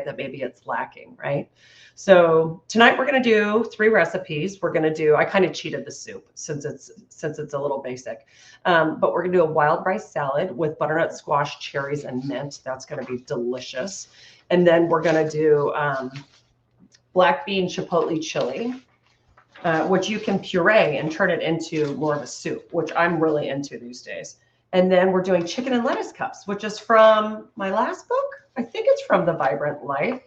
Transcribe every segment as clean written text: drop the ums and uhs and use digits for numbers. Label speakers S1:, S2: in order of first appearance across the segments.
S1: that maybe it's lacking, right? So tonight we're going to do 3 recipes. We're going to do, I kind of cheated the soup since it's a little basic, but we're going to do a wild rice salad with butternut squash, cherries, and mint. That's going to be delicious. And then we're going to do black bean chipotle chili, which you can puree and turn it into more of a soup, which I'm really into these days. And then we're doing chicken and lettuce cups, which is from my last book. I think it's from The Vibrant Life.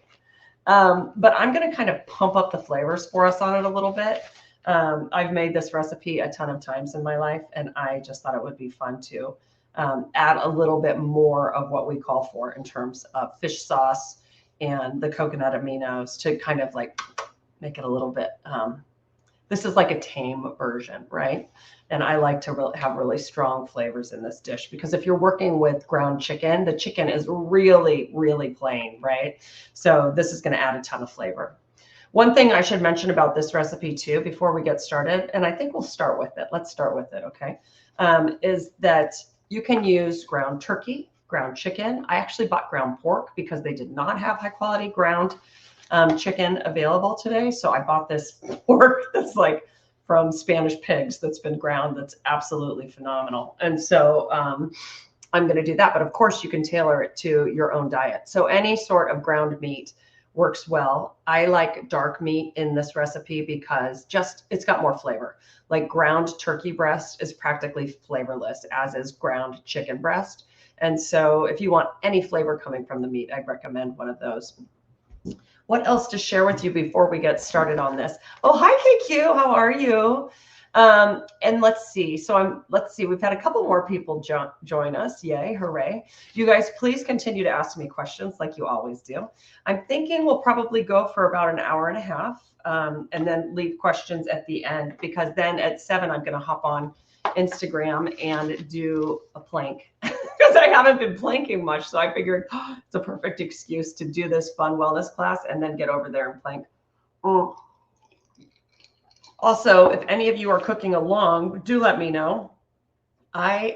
S1: But I'm going to kind of pump up the flavors for us on it a little bit. I've made this recipe a ton of times in my life, and I just thought it would be fun to add a little bit more of what we call for in terms of fish sauce and the coconut aminos to kind of like make it a little bit, this is like a tame version, right? And I like to have really strong flavors in this dish because if you're working with ground chicken, the chicken is really, really plain, right? So this is going to add a ton of flavor. One thing I should mention about this recipe too, before we get started, and I think we'll start with it. Let's start with it, okay? Is that you can use ground turkey, ground chicken. I actually bought ground pork because they did not have high quality ground chicken available today. So I bought this pork that's like from Spanish pigs that's been ground. That's absolutely phenomenal. And so I'm going to do that. But of course, you can tailor it to your own diet. So any sort of ground meat works well. I like dark meat in this recipe because it's got more flavor. Like ground turkey breast is practically flavorless, as is ground chicken breast. And so if you want any flavor coming from the meat, I'd recommend one of those. What else to share with you before we get started on this? Oh, hi, KQ. How are you? And let's see. Let's see. We've had a couple more people join us. Yay, hooray. You guys, please continue to ask me questions like you always do. I'm thinking we'll probably go for about an hour and a half and then leave questions at the end, because then at 7, I'm going to hop on Instagram and do a plank because I haven't been planking much. So I figured it's a perfect excuse to do this fun wellness class and then get over there and plank. Also, if any of you are cooking along, do let me know. I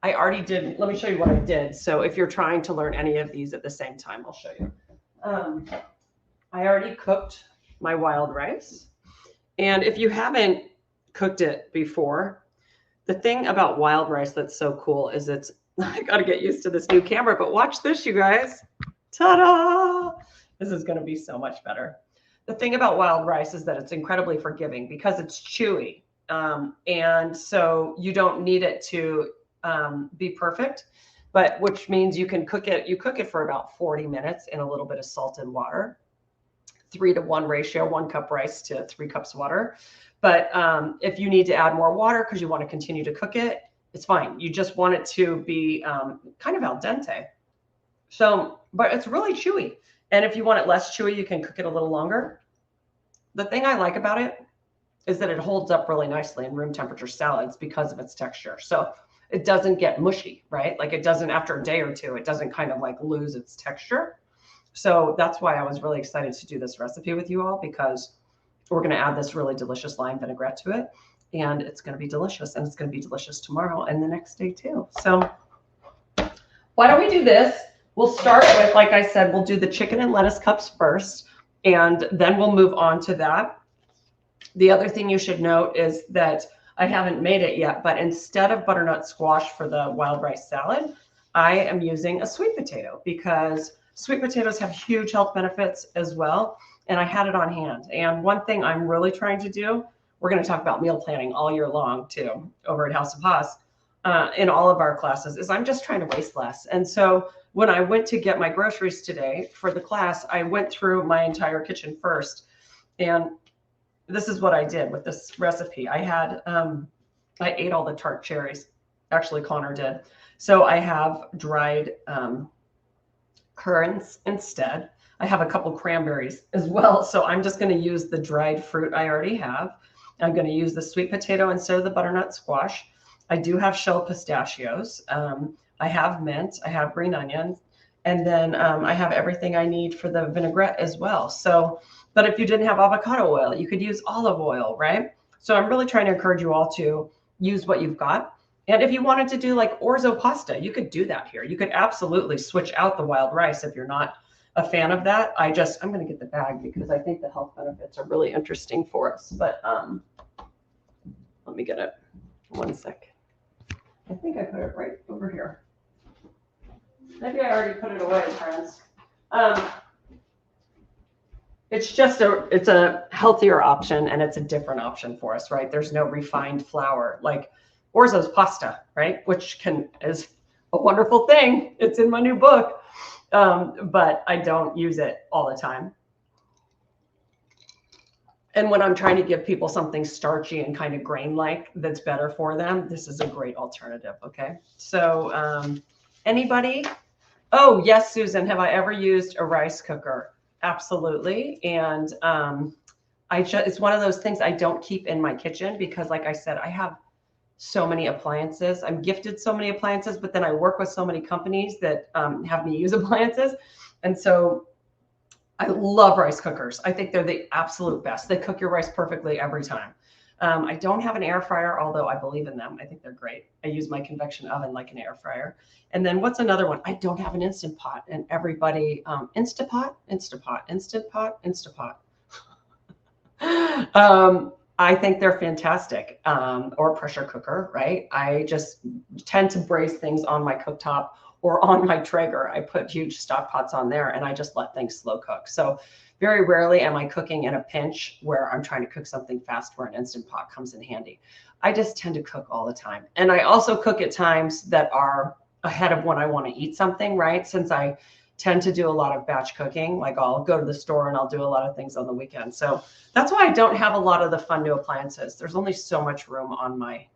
S1: already did. Let me show you what I did. So if you're trying to learn any of these at the same time, I'll show you. I already cooked my wild rice. And if you haven't cooked it before, the thing about wild rice that's so cool is I got to get used to this new camera, but watch this, you guys. Ta-da! This is going to be so much better. The thing about wild rice is that it's incredibly forgiving because it's chewy. And so you don't need it to be perfect, but which means you can cook it. You cook it for about 40 minutes in a little bit of salted water, 3-to-1 ratio, 1 cup rice to 3 cups water. But if you need to add more water because you want to continue to cook it, it's fine. You just want it to be kind of al dente. So, but it's really chewy. And if you want it less chewy, you can cook it a little longer. The thing I like about it is that it holds up really nicely in room temperature salads because of its texture. So it doesn't get mushy, right? Like it doesn't, after a day or two, it doesn't kind of like lose its texture. So that's why I was really excited to do this recipe with you all, because we're going to add this really delicious lime vinaigrette to it, and it's going to be delicious, and it's going to be delicious tomorrow and the next day too. So why don't we do this? We'll start with, like I said, we'll do the chicken and lettuce cups first, and then we'll move on to that. The other thing you should note is that I haven't made it yet, but instead of butternut squash for the wild rice salad, I am using a sweet potato because sweet potatoes have huge health benefits as well. And I had it on hand. And one thing I'm really trying to do, we're going to talk about meal planning all year long too, over at House of Haas, in all of our classes, is I'm just trying to waste less. And so when I went to get my groceries today for the class, I went through my entire kitchen first. And this is what I did with this recipe. I ate all the tart cherries. Actually, Connor did. So I have dried currants instead. I have a couple cranberries as well. So I'm just going to use the dried fruit I already have. I'm going to use the sweet potato instead of the butternut squash. I do have shell pistachios. I have mint. I have green onions. And then I have everything I need for the vinaigrette as well. So, but if you didn't have avocado oil, you could use olive oil, right? So I'm really trying to encourage you all to use what you've got. And if you wanted to do like orzo pasta, you could do that here. You could absolutely switch out the wild rice if you're not a fan of that. I'm going to get the bag because I think the health benefits are really interesting for us. But let me get it. One sec. I think I put it right over here. Maybe I already put it away, friends. It's a healthier option, and it's a different option for us, right? There's no refined flour like orzo's pasta, right? Which is a wonderful thing. It's in my new book, but I don't use it all the time. And when I'm trying to give people something starchy and kind of grain-like that's better for them, this is a great alternative, okay? So anybody? Oh, yes, Susan, have I ever used a rice cooker? Absolutely. And it's one of those things I don't keep in my kitchen because, like I said, I have so many appliances. I'm gifted so many appliances, but then I work with so many companies that have me use appliances. And so I love rice cookers. I think they're the absolute best. They cook your rice perfectly every time. I don't have an air fryer, although I believe in them. I think they're great. I use my convection oven like an air fryer. And then what's another one? I don't have an Instant Pot. And everybody, Instant Pot. I think they're fantastic. Or pressure cooker, right? I just tend to braise things on my cooktop or on my Traeger. I put huge stock pots on there and I just let things slow cook. So very rarely am I cooking in a pinch where I'm trying to cook something fast where an Instant Pot comes in handy. I just tend to cook all the time. And I also cook at times that are ahead of when I want to eat something, right? Since I tend to do a lot of batch cooking, like I'll go to the store and I'll do a lot of things on the weekend. So that's why I don't have a lot of the fun new appliances. There's only so much room on my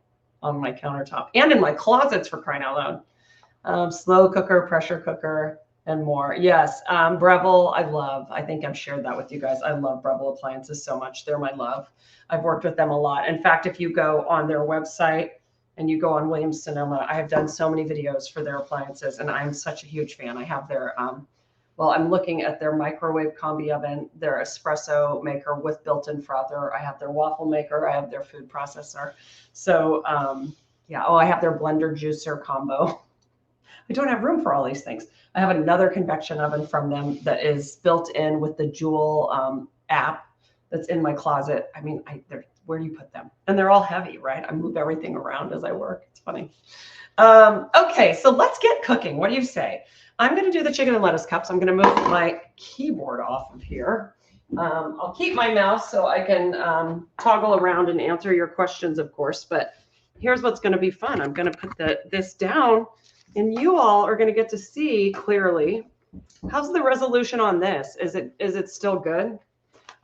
S1: countertop and in my closets, for crying out loud. Slow cooker, pressure cooker, and more. Yes, Breville, I love. I think I've shared that with you guys. I love Breville appliances so much. They're my love. I've worked with them a lot. In fact, if you go on their website and you go on Williams-Sonoma, I have done so many videos for their appliances, and I'm such a huge fan. I have their, I'm looking at their microwave combi oven, their espresso maker with built-in frother. I have their waffle maker. I have their food processor. So, I have their blender juicer combo. I don't have room for all these things. I have another convection oven from them that is built in with the Joule app that's in my closet. I mean, where do you put them? And they're all heavy, right? I move everything around as I work. It's funny. Okay, so let's get cooking. What do you say? I'm going to do the chicken and lettuce cups. I'm going to move my keyboard off of here. I'll keep my mouse so I can toggle around and answer your questions, of course. But here's what's going to be fun. I'm going to put this down. And you all are going to get to see clearly. How's the resolution on this? Is it still good?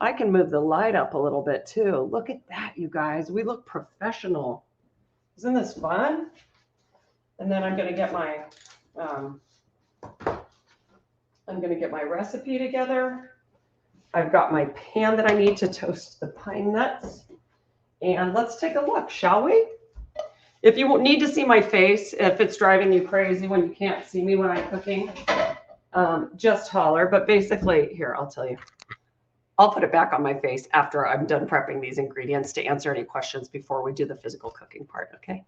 S1: I can move the light up a little bit too. Look at that, you guys. We look professional. Isn't this fun? And then I'm going to get my recipe together. I've got my pan that I need to toast the pine nuts. And let's take a look, shall we? If you need to see my face, if it's driving you crazy when you can't see me when I'm cooking, just holler. But basically, here, I'll tell you. I'll put it back on my face after I'm done prepping these ingredients to answer any questions before we do the physical cooking part, okay?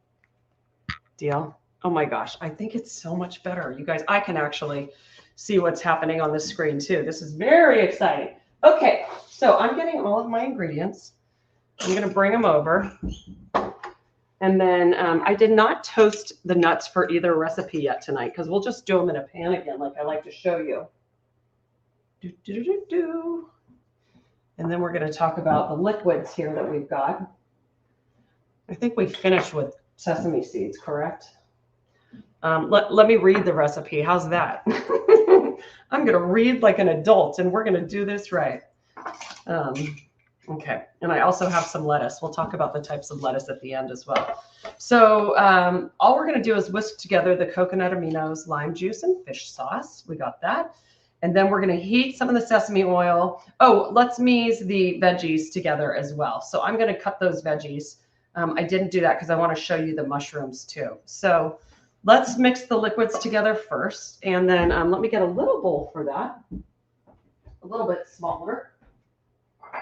S1: Deal? Oh my gosh, I think it's so much better. You guys, I can actually see what's happening on the screen too. This is very exciting. Okay, so I'm getting all of my ingredients. I'm gonna bring them over. And then I did not toast the nuts for either recipe yet tonight because we'll just do them in a pan again like I like to show you. And then we're going to talk about the liquids here that we've got. I think we finished with sesame seeds, correct? Let me read the recipe. How's that? I'm going to read like an adult and we're going to do this right. Okay, and I also have some lettuce. We'll talk about the types of lettuce at the end as well. So all we're going to do is whisk together the coconut aminos, lime juice, and fish sauce. We got that. And then we're going to heat some of the sesame oil. Oh, let's mix the veggies together as well. So I'm going to cut those veggies. I didn't do that because I want to show you the mushrooms too. So let's mix the liquids together first. And then let me get a little bowl for that, a little bit smaller.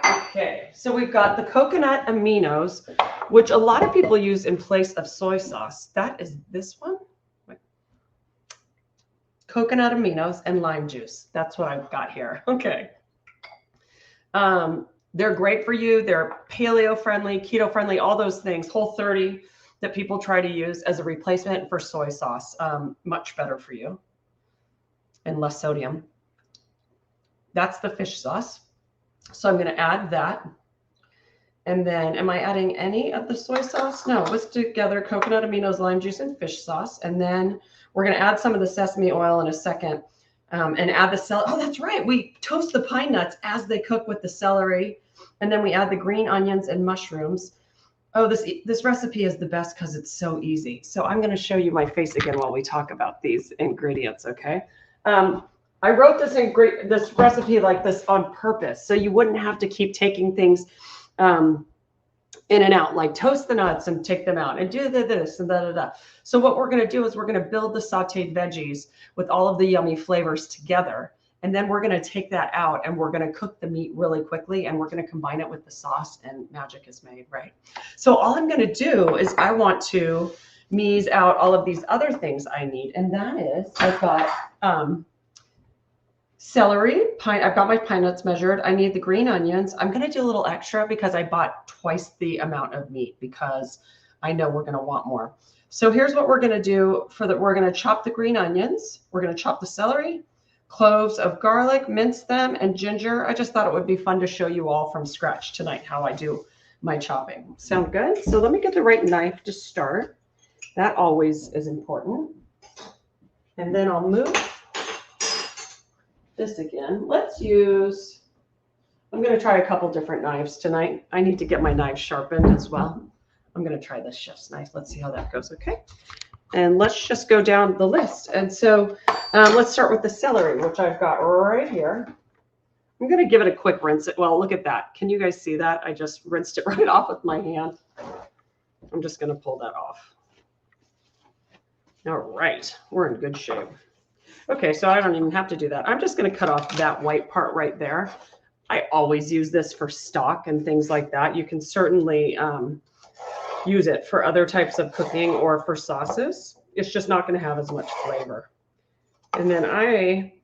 S1: Okay, so we've got the coconut aminos, which a lot of people use in place of soy sauce. That is this one. coconut aminos, and lime juice. That's what I've got here. Okay. They're great for you. They're paleo friendly, keto friendly, all those things. Whole30 that people try to use as a replacement for soy sauce. Much better for you and less sodium. That's the fish sauce. So I'm going to add that. And then am I adding any of the soy sauce? No, it's together coconut aminos, lime juice, and fish sauce. And then we're going to add some of the sesame oil in a second. And add the celery. Oh, that's right. We toast the pine nuts as they cook with the celery. And then we add the green onions and mushrooms. Oh, this recipe is the best because it's so easy. So I'm going to show you my face again while we talk about these ingredients, okay? I wrote this recipe like this on purpose, so you wouldn't have to keep taking things in and out, like toast the nuts and take them out and do this and da. So what we're going to do is we're going to build the sauteed veggies with all of the yummy flavors together. And then we're going to take that out and we're going to cook the meat really quickly and we're going to combine it with the sauce and magic is made, right? So all I'm going to do is I want to mise out all of these other things I need. And that is, I've got celery, I've got my pine nuts measured. I need the green onions. I'm going to do a little extra because I bought twice the amount of meat because I know we're going to want more. So here's what we're going to do we're going to chop the green onions. We're going to chop the celery, cloves of garlic, mince them, and ginger. I just thought it would be fun to show you all from scratch tonight how I do my chopping. Sound good? So let me get the right knife to start. That always is important. And then I'll move this again. I'm going to try a couple different knives tonight. I need to get my knives sharpened as well. I'm going to try this chef's knife. Let's see how that goes. Okay. And let's just go down the list. And so let's start with the celery, which I've got right here. I'm going to give it a quick rinse. Well, look at that. Can you guys see that? I just rinsed it right off with my hand. I'm just going to pull that off. All right. We're in good shape. Okay, so I don't even have to do that. I'm just going to cut off that white part right there. I always use this for stock and things like that. You can certainly use it for other types of cooking or for sauces. It's just not going to have as much flavor. And then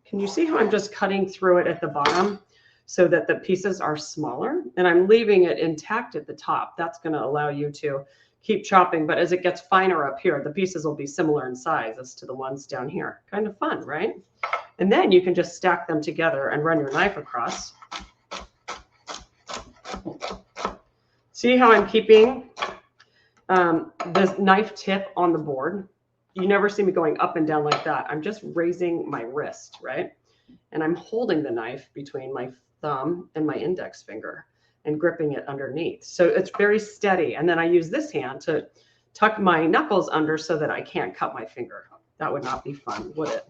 S1: can you see how I'm just cutting through it at the bottom so that the pieces are smaller? And I'm leaving it intact at the top. That's going to allow you to keep chopping, but as it gets finer up here, the pieces will be similar in size as to the ones down here. Kind of fun, right? And then you can just stack them together and run your knife across. See how I'm keeping this knife tip on the board? You never see me going up and down like that. I'm just raising my wrist, right? And I'm holding the knife between my thumb and my index finger and gripping it underneath. So it's very steady. And then I use this hand to tuck my knuckles under so that I can't cut my finger. That would not be fun, would it?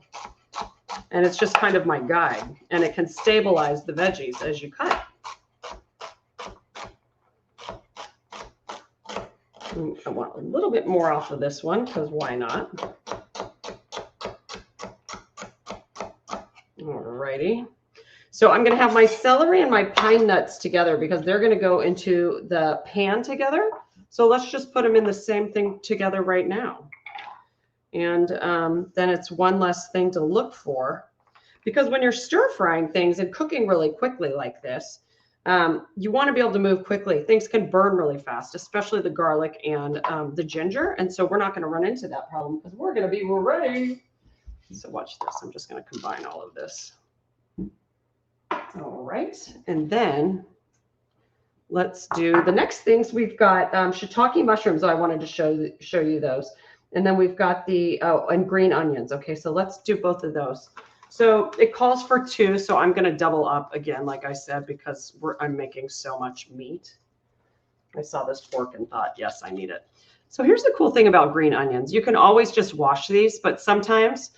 S1: And it's just kind of my guide. And it can stabilize the veggies as you cut. I want a little bit more off of this one because why not? All righty. So I'm going to have my celery and my pine nuts together because they're going to go into the pan together. So let's just put them in the same thing together right now. And then it's one less thing to look for. Because when you're stir frying things and cooking really quickly like this, you want to be able to move quickly. Things can burn really fast, especially the garlic and the ginger. And so we're not going to run into that problem because we're going to be ready. So watch this. I'm just going to combine all of this. All right. And then let's do the next things. We've got shiitake mushrooms. I wanted to show you those. And then we've got and green onions. Okay, so let's do both of those. So it calls for 2. So I'm going to double up again, like I said, because I'm making so much meat. I saw this fork and thought, yes, I need it. So here's the cool thing about green onions. You can always just wash these, but sometimes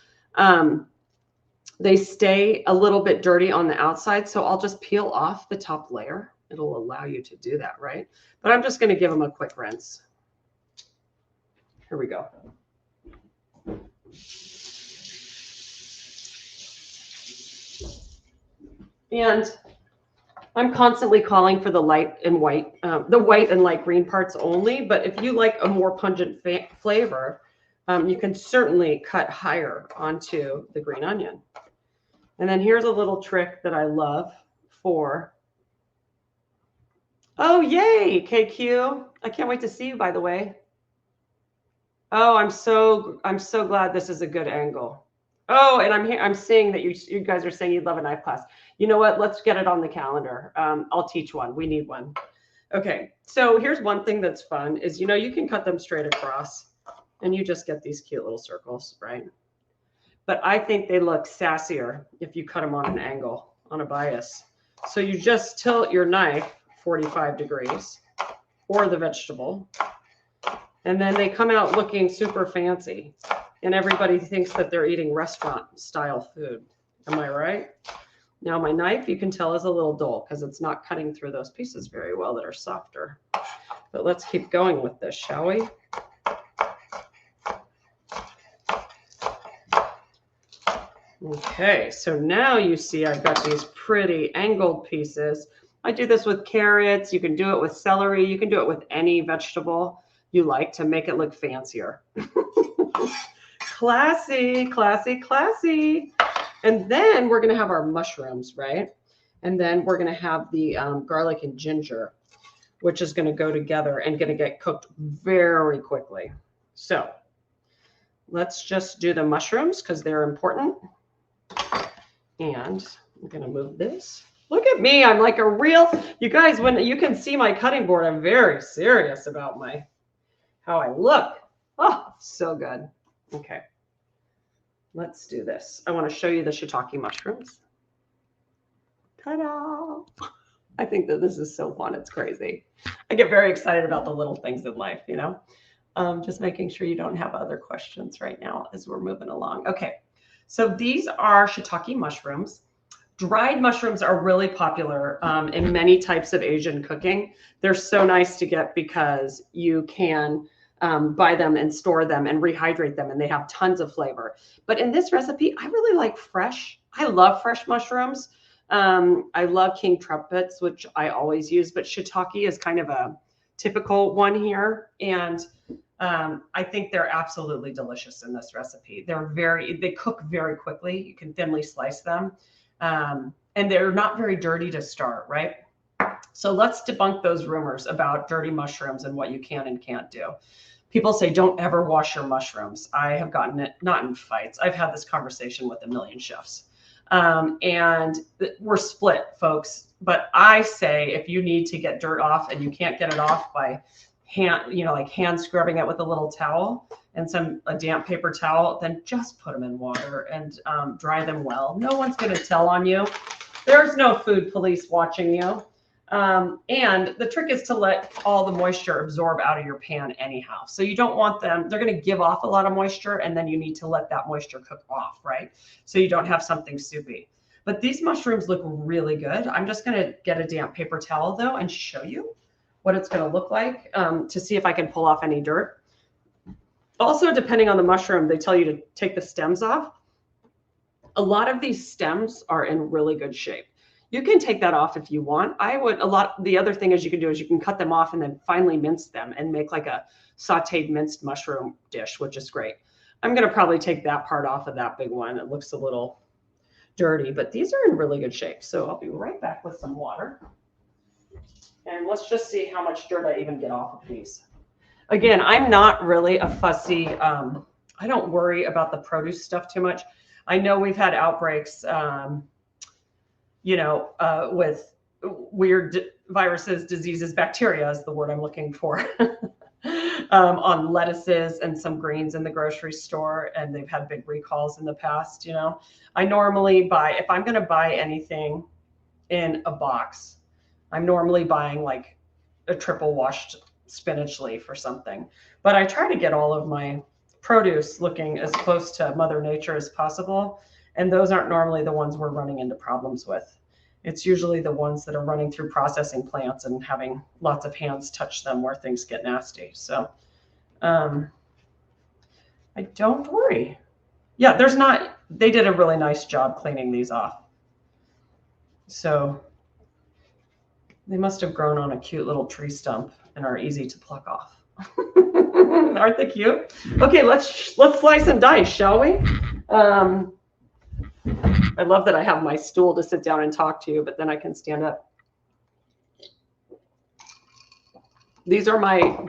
S1: they stay a little bit dirty on the outside. So I'll just peel off the top layer. It'll allow you to do that, right? But I'm just going to give them a quick rinse. Here we go. And I'm constantly calling for the white and light green parts only. But if you like a more pungent flavor, You can certainly cut higher onto the green onion. And then here's a little trick that I love for, oh, yay, KQ. I can't wait to see you, by the way. Oh, I'm so glad this is a good angle. Oh, and I'm seeing that you guys are saying you'd love a knife class. You know what? Let's get it on the calendar. I'll teach one. We need one. Okay, so here's one thing that's fun is, you can cut them straight across and you just get these cute little circles, right? But I think they look sassier if you cut them on an angle, on a bias. So you just tilt your knife 45 degrees or the vegetable, and then they come out looking super fancy. And everybody thinks that they're eating restaurant style food. Am I right? Now my knife, you can tell, is a little dull because it's not cutting through those pieces very well that are softer. But let's keep going with this, shall we? Okay, so now you see I've got these pretty angled pieces. I do this with carrots. You can do it with celery. You can do it with any vegetable you like to make it look fancier. Classy, classy, classy. And then we're going to have our mushrooms, right? And then we're going to have the garlic and ginger, which is going to go together and going to get cooked very quickly. So let's just do the mushrooms because they're important. And I'm going to move this. Look at me. I'm like a real, you guys, when you can see my cutting board, I'm very serious about how I look. Oh, so good. Okay. Let's do this. I want to show you the shiitake mushrooms. Ta-da! I think that this is so fun. It's crazy. I get very excited about the little things in life, just making sure you don't have other questions right now as we're moving along. Okay. So these are shiitake mushrooms. Dried mushrooms are really popular in many types of Asian cooking. They're so nice to get because you can buy them and store them and rehydrate them, and they have tons of flavor. But in this recipe, I really like fresh. I love fresh mushrooms. I love king trumpets, which I always use, but shiitake is kind of a typical one here. And I think they're absolutely delicious in this recipe. They cook very quickly. You can thinly slice them. And they're not very dirty to start, right? So let's debunk those rumors about dirty mushrooms and what you can and can't do. People say, don't ever wash your mushrooms. I have gotten it, not in fights. I've had this conversation with a million chefs. And we're split, folks. But I say, if you need to get dirt off and you can't get it off by hand, like hand scrubbing it with a little towel and a damp paper towel, then just put them in water and dry them well. No one's going to tell on you. There's no food police watching you. And the trick is to let all the moisture absorb out of your pan anyhow. So you don't want them, they're going to give off a lot of moisture, and then you need to let that moisture cook off, right? So you don't have something soupy. But these mushrooms look really good. I'm just going to get a damp paper towel though and show you what it's going to look like to see if I can pull off any dirt. Also, depending on the mushroom, they tell you to take the stems off. A lot of these stems are in really good shape. You can take that off if you want. The other thing is you can do is you can cut them off and then finely mince them and make like a sauteed minced mushroom dish, which is great. I'm going to probably take that part off of that big one. It looks a little dirty, but these are in really good shape. So I'll be right back with some water. And let's just see how much dirt I even get off of these. Again, I'm not really a fussy, I don't worry about the produce stuff too much. I know we've had outbreaks, with weird viruses, diseases, bacteria is the word I'm looking for, on lettuces and some greens in the grocery store. And they've had big recalls in the past. I normally buy, if I'm going to buy anything in a box, I'm normally buying like a triple washed spinach leaf or something. But I try to get all of my produce looking as close to Mother Nature as possible. And those aren't normally the ones we're running into problems with. It's usually the ones that are running through processing plants and having lots of hands touch them where things get nasty. So I don't worry. Yeah, they did a really nice job cleaning these off. So they must have grown on a cute little tree stump and are easy to pluck off. Aren't they cute? Okay, let's slice and dice, shall we? I love that I have my stool to sit down and talk to you, but then I can stand up. These are my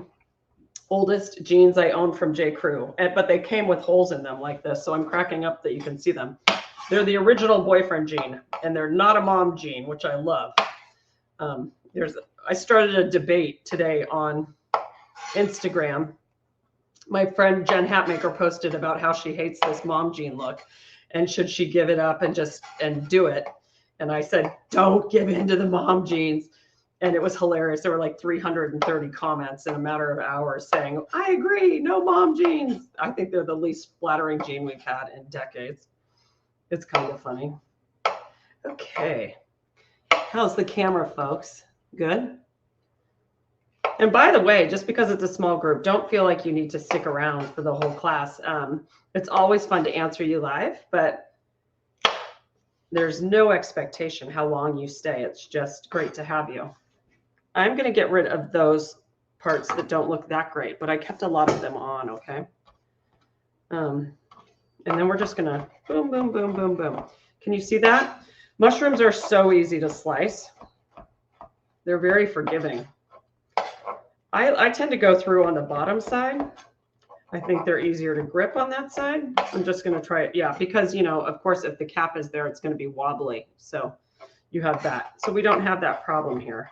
S1: oldest jeans I own from J. Crew, but they came with holes in them like this, so I'm cracking up that you can see them. They're the original boyfriend jean, and they're not a mom jean, which I love. I started a debate today on Instagram. My friend Jen Hatmaker posted about how she hates this mom jean look, and should she give it up and do it? And I said, don't give in to the mom jeans. And it was hilarious. There were like 330 comments in a matter of hours saying, I agree, no mom jeans. I think they're the least flattering jean we've had in decades. It's kind of funny. Okay. How's the camera, folks? Good? And by the way, just because it's a small group, don't feel like you need to stick around for the whole class. It's always fun to answer you live, but there's no expectation how long you stay. It's just great to have you. I'm going to get rid of those parts that don't look that great, but I kept a lot of them on, okay? And then we're just going to boom, boom, boom, boom, boom. Can you see that? Mushrooms are so easy to slice. They're very forgiving. I tend to go through on the bottom side. I think they're easier to grip on that side. I'm just going to try it. Yeah, because, you know, of course, if the cap is there, it's going to be wobbly. So you have that. So we don't have that problem here.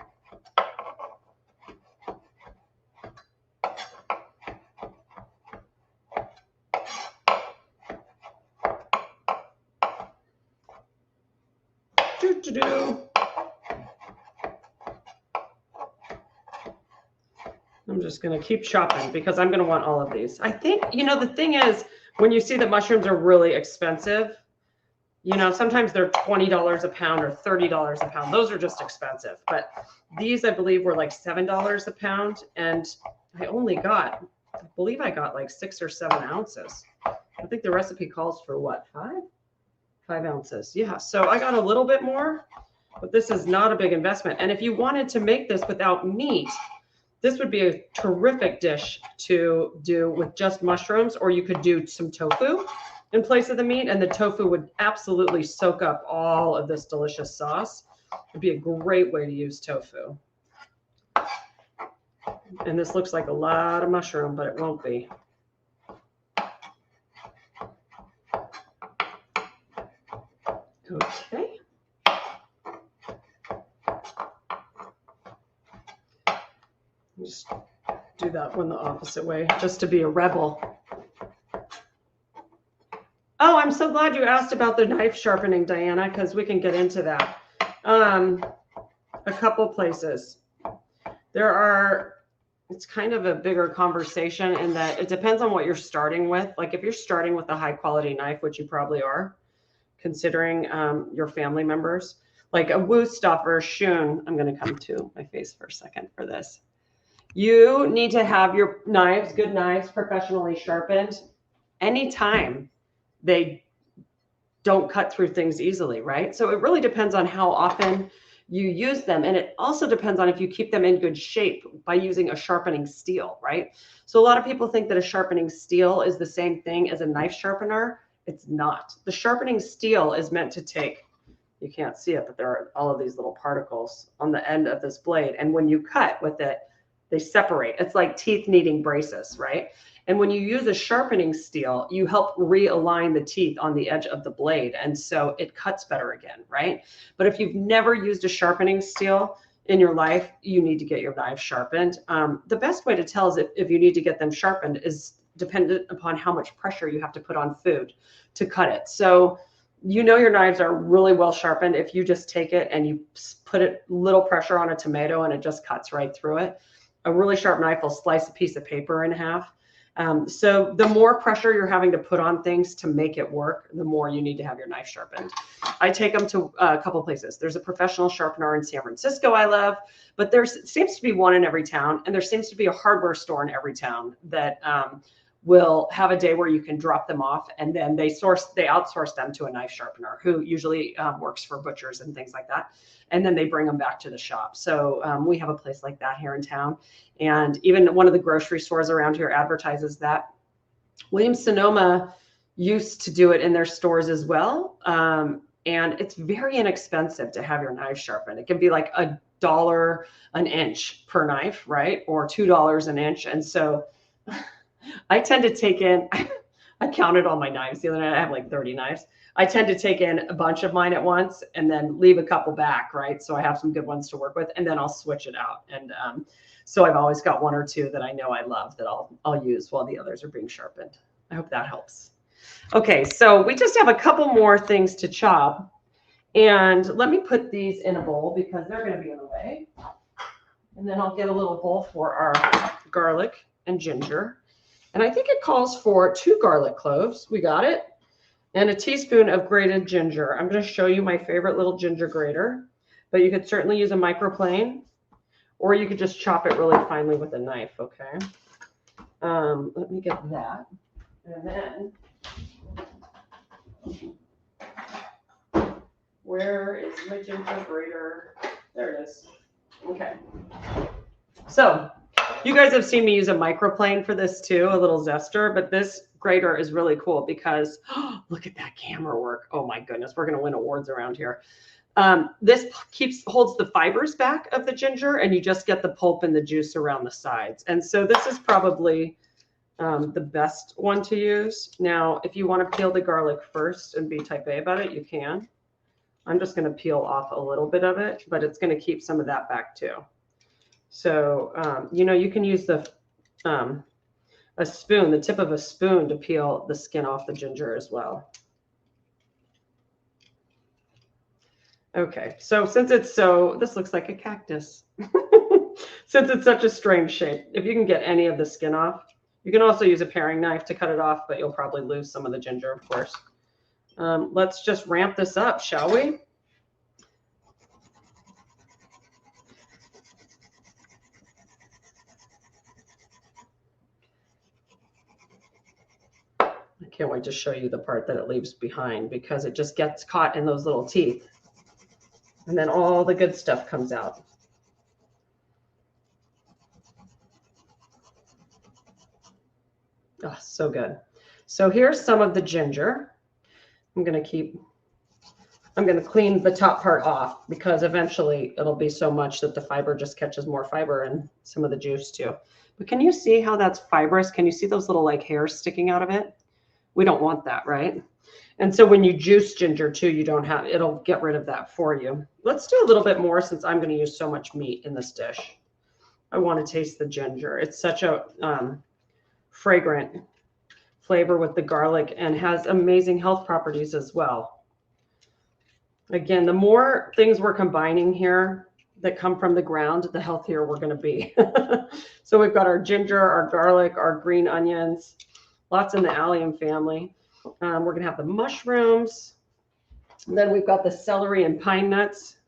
S1: I'm just going to keep chopping because I'm going to want all of these. I think, you know, the thing is, when you see that mushrooms are really expensive, you know, sometimes they're $20 a pound or $30 a pound. Those are just expensive. But these, I believe, were like $7 a pound. And I believe I got like 6 or 7 ounces. I think the recipe calls for what, 5 ounces. Yeah. So I got a little bit more, but this is not a big investment. And if you wanted to make this without meat, this would be a terrific dish to do with just mushrooms, or you could do some tofu in place of the meat, and the tofu would absolutely soak up all of this delicious sauce. It'd be a great way to use tofu. And this looks like a lot of mushroom, but it won't be. Okay. Just do that one the opposite way, just to be a rebel. Oh, I'm so glad you asked about the knife sharpening, Diana, because we can get into that. A couple places. It's kind of a bigger conversation in that it depends on what you're starting with. Like if you're starting with a high quality knife, which you probably are, considering your family members, like a Wusthof or a Schoon. I'm going to come to my face for a second for this. You need to have your knives, good knives, professionally sharpened anytime they don't cut through things easily, right? So it really depends on how often you use them. And it also depends on if you keep them in good shape by using a sharpening steel, right? So a lot of people think that a sharpening steel is the same thing as a knife sharpener. It's not. The sharpening steel is meant to take, you can't see it, but there are all of these little particles on the end of this blade. And when you cut with it, they separate. It's like teeth needing braces, right? And when you use a sharpening steel, you help realign the teeth on the edge of the blade. And so it cuts better again, right? But if you've never used a sharpening steel in your life, you need to get your knives sharpened. The best way to tell is if you need to get them sharpened is dependent upon how much pressure you have to put on food to cut it. So you know your knives are really well sharpened if you just take it and you put a little pressure on a tomato and it just cuts right through it. A really sharp knife will slice a piece of paper in half. So the more pressure you're having to put on things to make it work, the more you need to have your knife sharpened. I take them to a couple places. There's a professional sharpener in San Francisco I love, but there seems to be one in every town, and there seems to be a hardware store in every town that will have a day where you can drop them off, and then they outsource them to a knife sharpener who usually works for butchers and things like that. And then they bring them back to the shop. So we have a place like that here in town. And even one of the grocery stores around here advertises that. Williams-Sonoma used to do it in their stores as well. And it's very inexpensive to have your knife sharpened. It can be like $1 an inch per knife, right? Or $2 an inch. And so I tend to take in, I counted all my knives the other night. I have like 30 knives. I tend to take in a bunch of mine at once and then leave a couple back, right? So I have some good ones to work with, and then I'll switch it out. And so I've always got one or two that I know I love that I'll use while the others are being sharpened. I hope that helps. Okay, so we just have a couple more things to chop. And let me put these in a bowl because they're going to be in the way. And then I'll get a little bowl for our garlic and ginger. And I think it calls for 2 garlic cloves. We got it. And a teaspoon of grated ginger. I'm going to show you my favorite little ginger grater, but you could certainly use a microplane, or you could just chop it really finely with a knife, okay? Let me get that. And then, where is my ginger grater? There it is. Okay. So you guys have seen me use a microplane for this too, a little zester, but this grater is really cool because look at that camera work. Oh my goodness, we're going to win awards around here. This holds the fibers back of the ginger, and you just get the pulp and the juice around the sides. And so this is probably the best one to use. Now, if you want to peel the garlic first and be type A about it, you can. I'm just going to peel off a little bit of it, but it's going to keep some of that back too. So, you can use a spoon, the tip of a spoon, to peel the skin off the ginger as well. Okay, so this looks like a cactus. Since it's such a strange shape, if you can get any of the skin off, you can also use a paring knife to cut it off, but you'll probably lose some of the ginger, of course. Let's just ramp this up, shall we? I can't wait to show you the part that it leaves behind, because it just gets caught in those little teeth. And then all the good stuff comes out. Oh, so good. So here's some of the ginger. I'm going to clean the top part off, because eventually it'll be so much that the fiber just catches more fiber and some of the juice too. But can you see how that's fibrous? Can you see those little like hairs sticking out of it? We don't want that, right? And so when you juice ginger too, it'll get rid of that for you. Let's do a little bit more, since I'm going to use so much meat in this dish. I want to taste the ginger. It's such a fragrant flavor with the garlic, and has amazing health properties as well. Again, the more things we're combining here that come from the ground, the healthier we're going to be. So we've got our ginger, our garlic, our green onions, lots in the allium family. We're going to have the mushrooms. And then we've got the celery and pine nuts.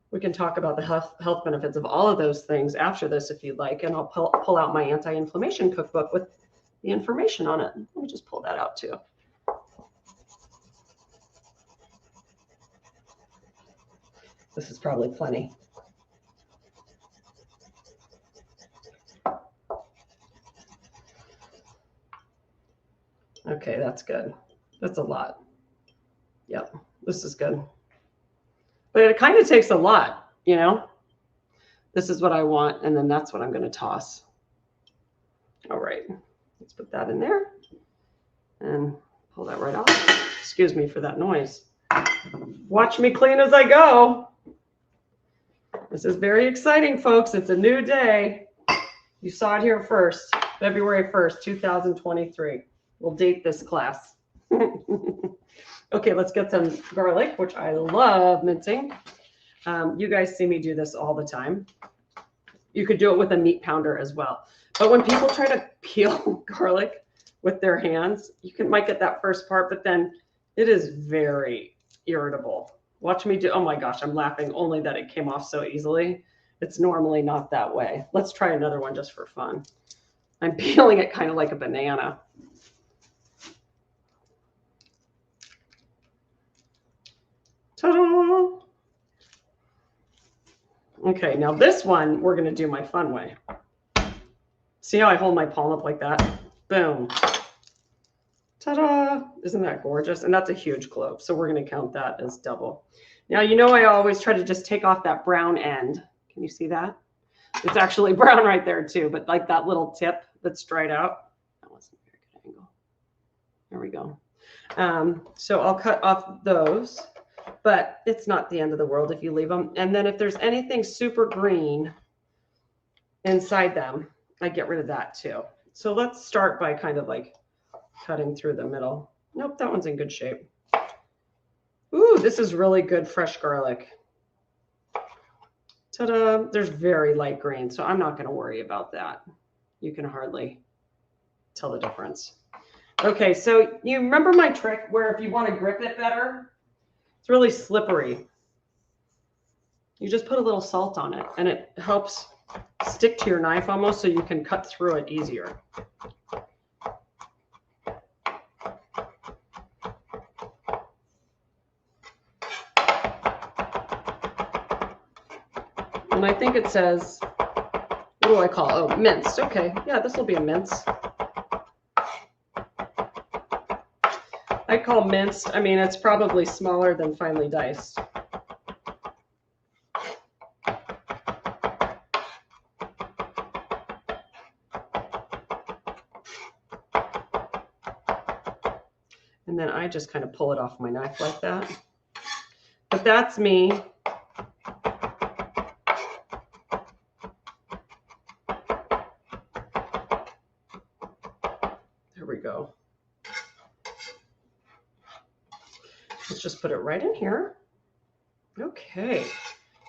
S1: We can talk about the health benefits of all of those things after this if you'd like. And I'll pull out my anti-inflammation cookbook with the information on it. Let me just pull that out too. This is probably plenty. Okay, that's good. That's a lot. Yep, this is good. But it kind of takes a lot, This is what I want, and then that's what I'm going to toss. All right, let's put that in there and pull that right off. Excuse me for that noise. Watch me clean as I go. This is very exciting, folks. It's a new day. You saw it here first, February 1st, 2023. We'll date this class. Okay, let's get some garlic, which I love mincing. You guys see me do this all the time. You could do it with a meat pounder as well. But when people try to peel garlic with their hands, might get that first part, but then it is very irritable. Watch me do. Oh my gosh, I'm laughing only that it came off so easily. It's normally not that way. Let's try another one just for fun. I'm peeling it kind of like a banana. Ta-da! Okay, now this one, we're gonna do my fun way. See how I hold my palm up like that? Boom. Ta-da! Isn't that gorgeous? And that's a huge clove, so we're gonna count that as double. Now, you know I always try to just take off that brown end. Can you see that? It's actually brown right there too, but like that little tip that's dried out. That wasn't a very good angle. There we go. So I'll cut off those, but it's not the end of the world if you leave them. And then if there's anything super green inside them, I get rid of that too. So let's start by kind of like cutting through the middle. Nope, that one's in good shape. Ooh, this is really good fresh garlic. Ta-da! There's very light green, so I'm not going to worry about that. You can hardly tell the difference. Okay, so you remember my trick where if you want to grip it better, it's really slippery. You just put a little salt on it, and it helps stick to your knife almost so you can cut through it easier. And I think it says, what do I call it? Oh, minced. Okay, yeah, this will be a mince. I call minced. I mean, it's probably smaller than finely diced. And then I just kind of pull it off my knife like that. But that's me. There we go. Let's just put it right in here. Okay.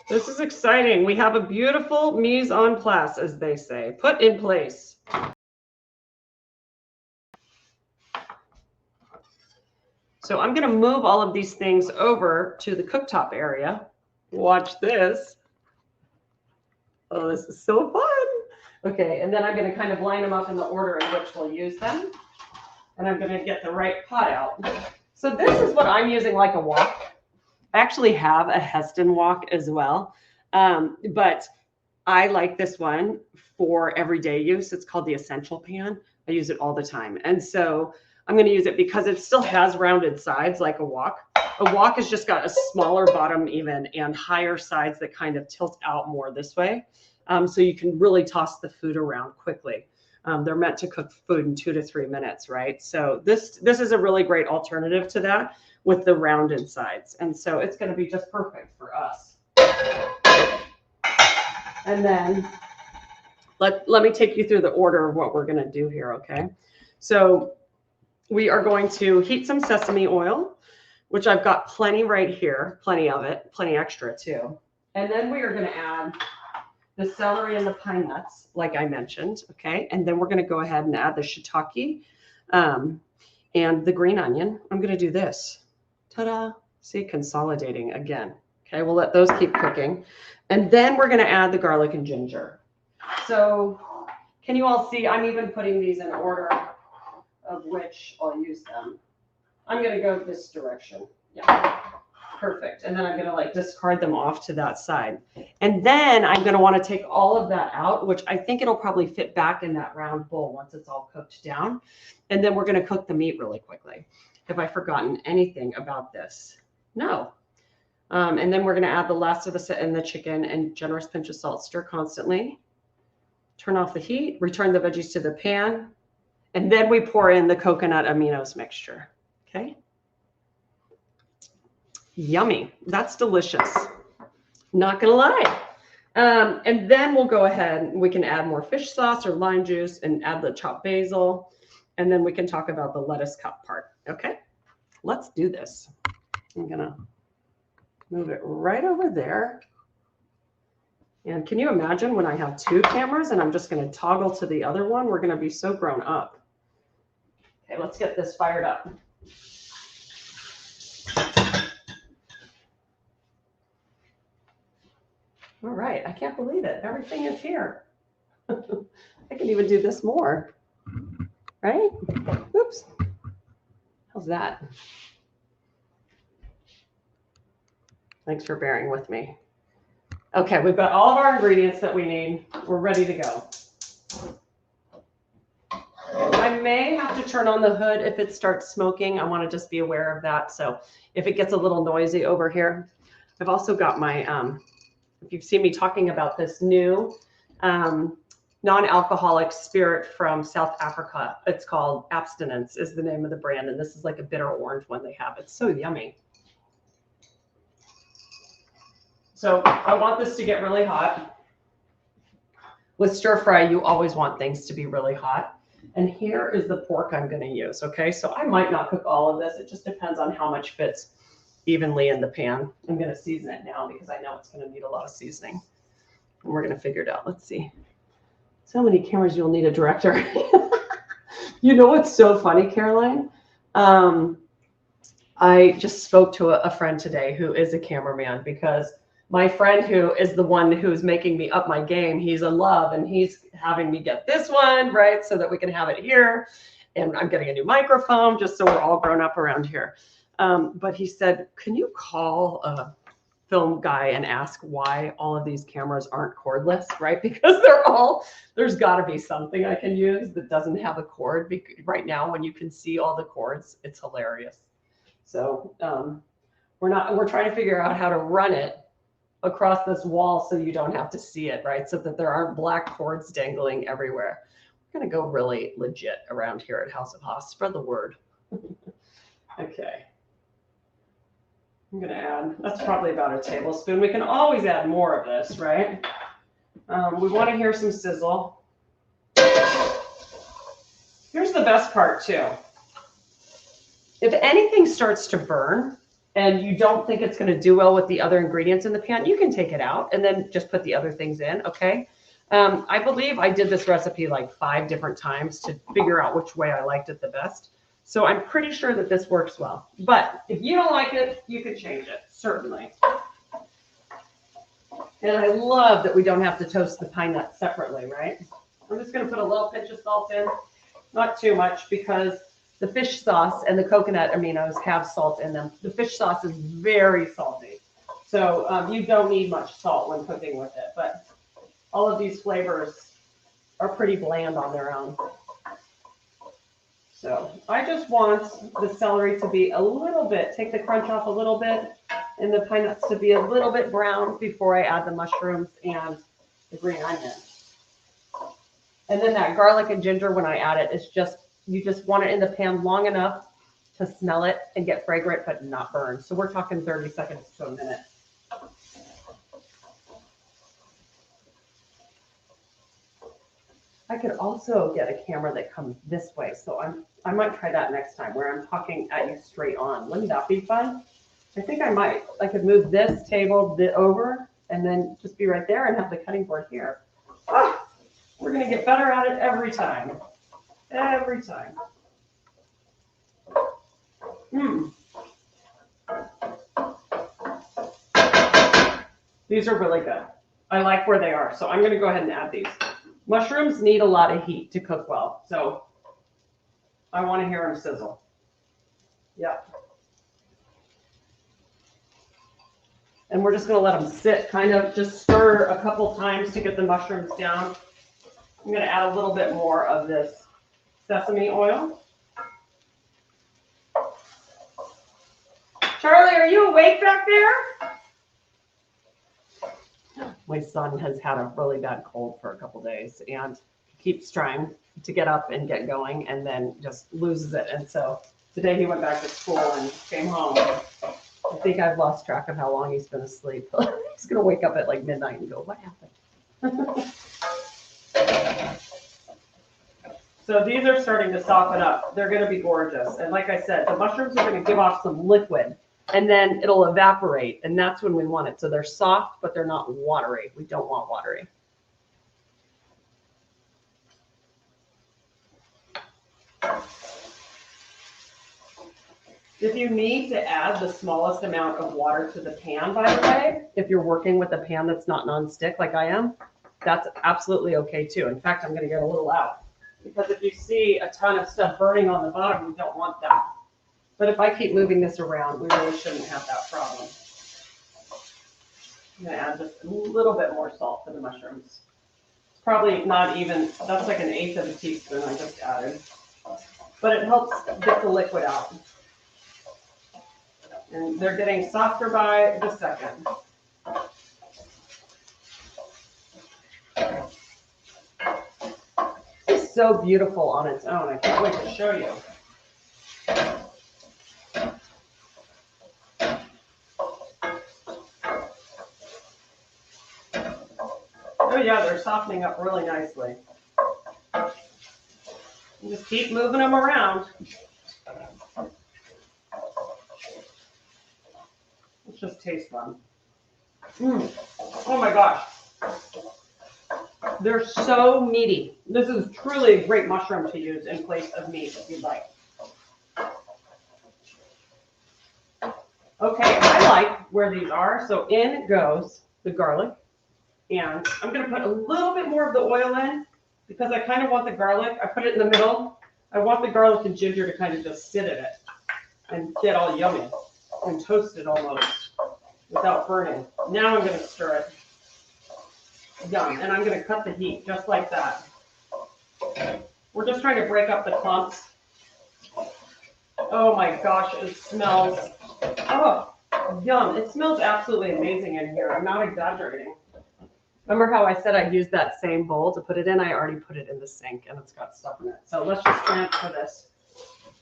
S1: This is exciting. We have a beautiful mise en place, as they say, put in place. So I'm going to move all of these things over to the cooktop area. Watch this. Oh, this is so fun. Okay, and then I'm going to kind of line them up in the order in which we'll use them. And I'm going to get the right pot out. So this is what I'm using like a wok. I actually have a Heston wok as well, but I like this one for everyday use. It's called the Essential Pan. I use it all the time. And so I'm going to use it because it still has rounded sides like a wok. A wok has just got a smaller bottom even and higher sides that kind of tilt out more this way. So you can really toss the food around quickly. They're meant to cook food in 2 to 3 minutes, right? So this is a really great alternative to that with the rounded sides. And so it's going to be just perfect for us. And then let me take you through the order of what we're going to do here, okay? So we are going to heat some sesame oil, which I've got plenty right here, plenty of it, plenty extra too. And then we are going to add the celery and the pine nuts, like I mentioned, okay? And then we're going to go ahead and add the shiitake and the green onion. I'm going to do this. Ta-da! See, consolidating again. Okay, we'll let those keep cooking. And then we're going to add the garlic and ginger. So can you all see? I'm even putting these in order of which I'll use them. I'm going to go this direction. Yeah. Perfect. And then I'm going to like discard them off to that side. And then I'm going to want to take all of that out, which I think it'll probably fit back in that round bowl once it's all cooked down. And then we're going to cook the meat really quickly. Have I forgotten anything about this? No. And then we're going to add the last of the chicken and generous pinch of salt. Stir constantly. Turn off the heat. Return the veggies to the pan. And then we pour in the coconut aminos mixture. Okay. Yummy. That's delicious. Not gonna lie. And then we'll go ahead. We can add more fish sauce or lime juice and add the chopped basil. And then we can talk about the lettuce cup part. Okay. Let's do this. I'm gonna move it right over there. And can you imagine when I have 2 cameras and I'm just gonna toggle to the other one? We're gonna be so grown up. Okay, let's get this fired up. All right, I can't believe it. Everything is here. I can even do this more, right? Oops. How's that? Thanks for bearing with me. Okay, we've got all of our ingredients that we need. We're ready to go. I may have to turn on the hood if it starts smoking. I want to just be aware of that. So if it gets a little noisy over here, I've also got my, if you've seen me talking about this new non-alcoholic spirit from South Africa, it's called Abstinence is the name of the brand. And this is like a bitter orange one they have. It's so yummy. So I want this to get really hot. With stir fry, you always want things to be really hot. And here is the pork I'm going to use. Okay, so I might not cook all of this. It just depends on how much fits evenly in the pan. I'm going to season it now because I know it's going to need a lot of seasoning. And we're going to figure it out. Let's see. So many cameras, you'll need a director. You know what's so funny, Caroline? I just spoke to a friend today who is a cameraman because my friend who is the one who's making me up my game, he's in love and he's having me get this one, right? So that we can have it here. And I'm getting a new microphone just so we're all grown up around here. But he said, can you call a film guy and ask why all of these cameras aren't cordless, right? Because there's gotta be something I can use that doesn't have a cord. Right now, when you can see all the cords, it's hilarious. So we're trying to figure out how to run it across this wall so you don't have to see it, right? So that there aren't black cords dangling everywhere. We're gonna go really legit around here at House of Haas. Spread the word. Okay. I'm gonna add, that's probably about a tablespoon. We can always add more of this, right? We wanna hear some sizzle. Here's the best part too. If anything starts to burn, and you don't think it's going to do well with the other ingredients in the pan, you can take it out and then just put the other things in, okay? I believe I did this recipe like 5 different times to figure out which way I liked it the best. So I'm pretty sure that this works well. But if you don't like it, you can change it, certainly. And I love that we don't have to toast the pine nuts separately, right? I'm just going to put a little pinch of salt in, not too much because the fish sauce and the coconut aminos have salt in them. The fish sauce is very salty. So you don't need much salt when cooking with it. But all of these flavors are pretty bland on their own. So I just want the celery to be a little bit, take the crunch off a little bit, and the pine nuts to be a little bit brown before I add the mushrooms and the green onion. And then that garlic and ginger, when I add it, it's just, you just want it in the pan long enough to smell it and get fragrant, but not burn. So we're talking 30 seconds to a minute. I could also get a camera that comes this way. So I might try that next time where I'm talking at you straight on. Wouldn't that be fun? I think I might. I could move this table over and then just be right there and have the cutting board here. Ah, we're going to get better at it every time. Every time. These are really good. I like where they are. So I'm going to go ahead and add these. Mushrooms need a lot of heat to cook well. So I want to hear them sizzle. Yep. And we're just going to let them sit, kind of just stir a couple times to get the mushrooms down. I'm going to add a little bit more of this sesame oil. Charlie, are you awake back there? My son has had a really bad cold for a couple days and keeps trying to get up and get going and then just loses it. And so today he went back to school and came home. I think I've lost track of how long he's been asleep. He's going to wake up at like midnight and go, what happened? So these are starting to soften up. They're going to be gorgeous. And like I said, the mushrooms are going to give off some liquid and then it'll evaporate. And that's when we want it. So they're soft, but they're not watery. We don't want watery. If you need to add the smallest amount of water to the pan, by the way, if you're working with a pan that's not nonstick like I am, that's absolutely okay too. In fact, I'm going to get a little out because if you see a ton of stuff burning on the bottom, we don't want that. But if I keep moving this around, we really shouldn't have that problem. I'm going to add just a little bit more salt for the mushrooms. It's probably not even, that's like 1/8 of a teaspoon I just added. But it helps get the liquid out. And they're getting softer by the second. It's so beautiful on its own. I can't wait to show you. Oh yeah, they're softening up really nicely. You just keep moving them around. Let's just taste one. Oh my gosh. They're so meaty. This is truly a great mushroom to use in place of meat if you'd like. Okay, I like where these are. So in goes the garlic. And I'm going to put a little bit more of the oil in because I kind of want the garlic. I put it in the middle. I want the garlic and ginger to kind of just sit in it and get all yummy and toasted almost without burning. Now I'm going to stir it. Yum. And I'm going to cut the heat just like that. We're just trying to break up the clumps. Oh my gosh, it smells. Oh, yum. It smells absolutely amazing in here. I'm not exaggerating. Remember how I said I'd use that same bowl to put it in? I already put it in the sink and it's got stuff in it. So let's just transfer this.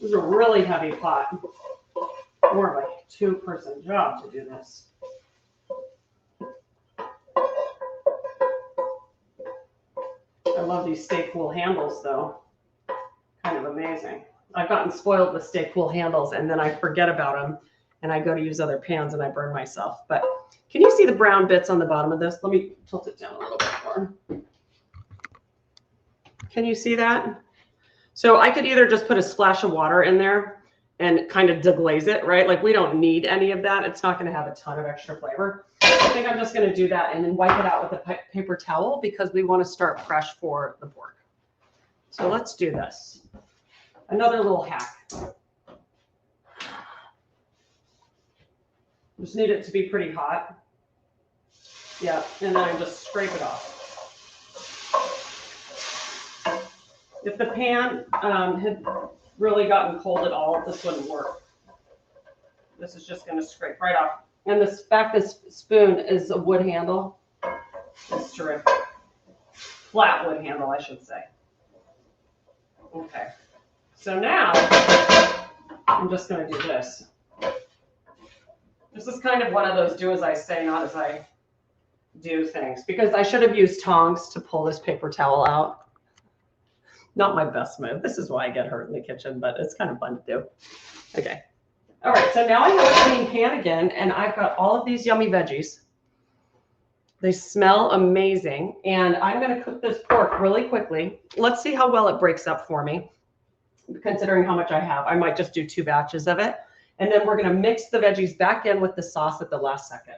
S1: This is a really heavy pot. More of a 2-person job to do this. I love these Stay Cool handles though. Kind of amazing. I've gotten spoiled with Stay Cool handles and then I forget about them and I go to use other pans and I burn myself. But can you see the brown bits on the bottom of this? Let me tilt it down a little bit more. Can you see that? So I could either just put a splash of water in there and kind of deglaze it, right? Like we don't need any of that. It's not going to have a ton of extra flavor. I think I'm just going to do that and then wipe it out with a paper towel because we want to start fresh for the pork. So let's do this. Another little hack. Just need it to be pretty hot. Yeah, and then I just scrape it off. If the pan had really gotten cold at all, this wouldn't work. This is just going to scrape right off. And this spoon is a wood handle. It's terrific. Flat wood handle, I should say. Okay. So now I'm just going to do this. This is kind of one of those do as I say, not as I do things, because I should have used tongs to pull this paper towel out. Not my best move. This is why I get hurt in the kitchen, but it's kind of fun to do. Okay. All right, so now I have a clean pan again, and I've got all of these yummy veggies. They smell amazing, and I'm going to cook this pork really quickly. Let's see how well it breaks up for me, considering how much I have. I might just do 2 batches of it. And then we're going to mix the veggies back in with the sauce at the last second.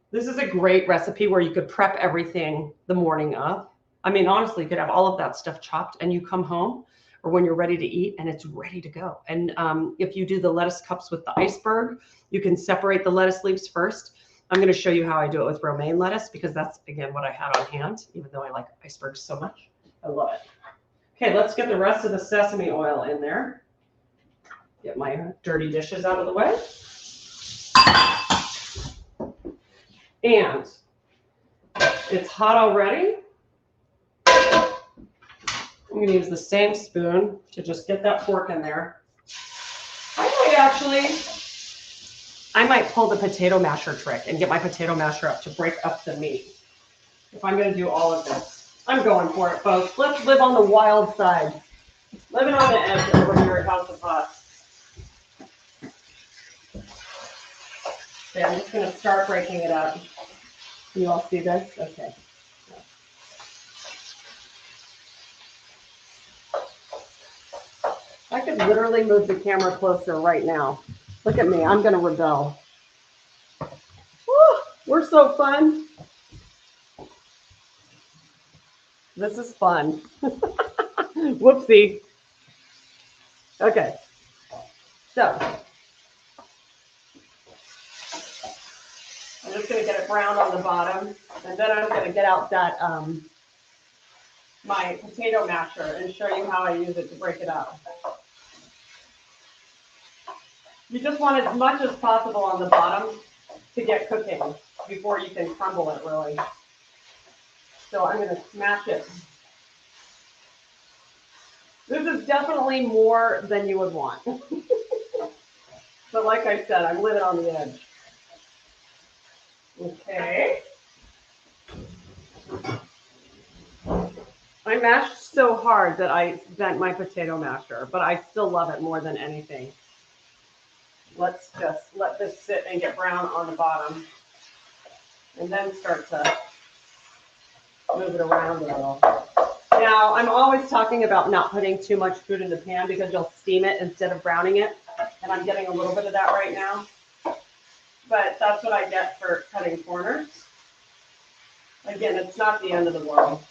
S1: This is a great recipe where you could prep everything the morning of. I mean, honestly, you could have all of that stuff chopped and you come home or when you're ready to eat and it's ready to go. And if you do the lettuce cups with the iceberg, you can separate the lettuce leaves first. I'm going to show you how I do it with romaine lettuce because that's, again, what I had on hand, even though I like icebergs so much. I love it. Okay, let's get the rest of the sesame oil in there. Get my dirty dishes out of the way. And it's hot already. I'm going to use the same spoon to just get that pork in there. I might pull the potato masher trick and get my potato masher up to break up the meat. If I'm going to do all of this, I'm going for it, folks. Let's live on the wild side. Living on the edge over here at House of Haas. Okay, I'm just going to start breaking it up. Can you all see this? Okay. I could literally move the camera closer right now. Look at me. I'm going to rebel. Woo, we're so fun. This is fun. Whoopsie. Okay. So I'm just going to get it brown on the bottom, and then I'm going to get out that my potato masher and show you how I use it to break it up. You just want as much as possible on the bottom to get cooking before you can crumble it really. So I'm going to smash it. This is definitely more than you would want. But like I said, I'm living on the edge. Okay. I mashed so hard that I bent my potato masher, but I still love it more than anything. Let's just let this sit and get brown on the bottom, and then start to move it around a little. Now, I'm always talking about not putting too much food in the pan because you'll steam it instead of browning it, and I'm getting a little bit of that right now. But that's what I get for cutting corners. Again, it's not the end of the world.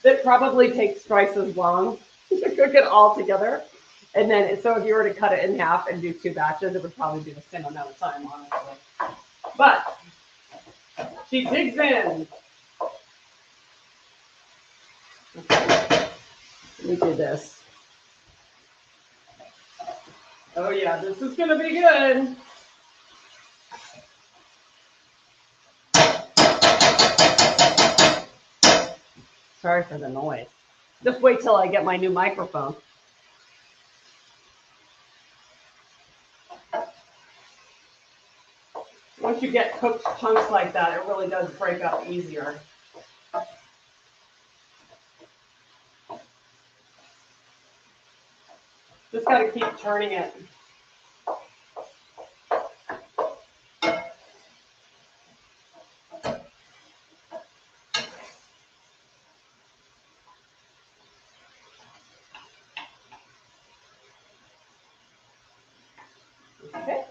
S1: It probably takes twice as long to cook it all together. And then, so if you were to cut it in half and do 2 batches, it would probably be the same amount of time, honestly. But she digs in. Okay. Let me do this. Oh yeah, this is gonna be good. Sorry for the noise. Just wait till I get my new microphone. Once you get cooked chunks like that, it really does break up easier. Just got to keep turning it. Okay.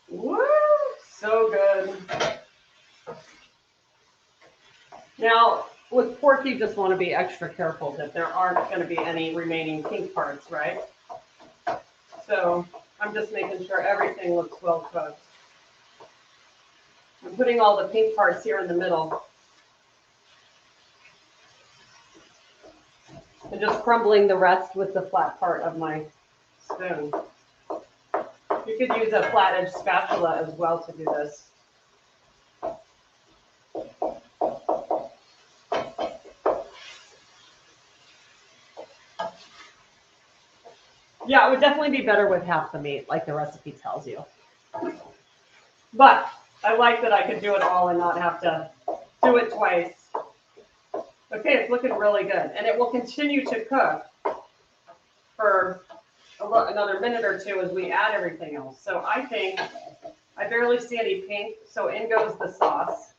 S1: Woo! So good. Now, with pork, you just want to be extra careful that there aren't going to be any remaining pink parts, right? So I'm just making sure everything looks well cooked. I'm putting all the pink parts here in the middle. And just crumbling the rest with the flat part of my spoon. You could use a flat edge spatula as well to do this. Yeah, it would definitely be better with half the meat, like the recipe tells you. But I like that I could do it all and not have to do it twice. Okay, it's looking really good. And it will continue to cook for another minute or two as we add everything else. So I think I barely see any pink, so in goes the sauce.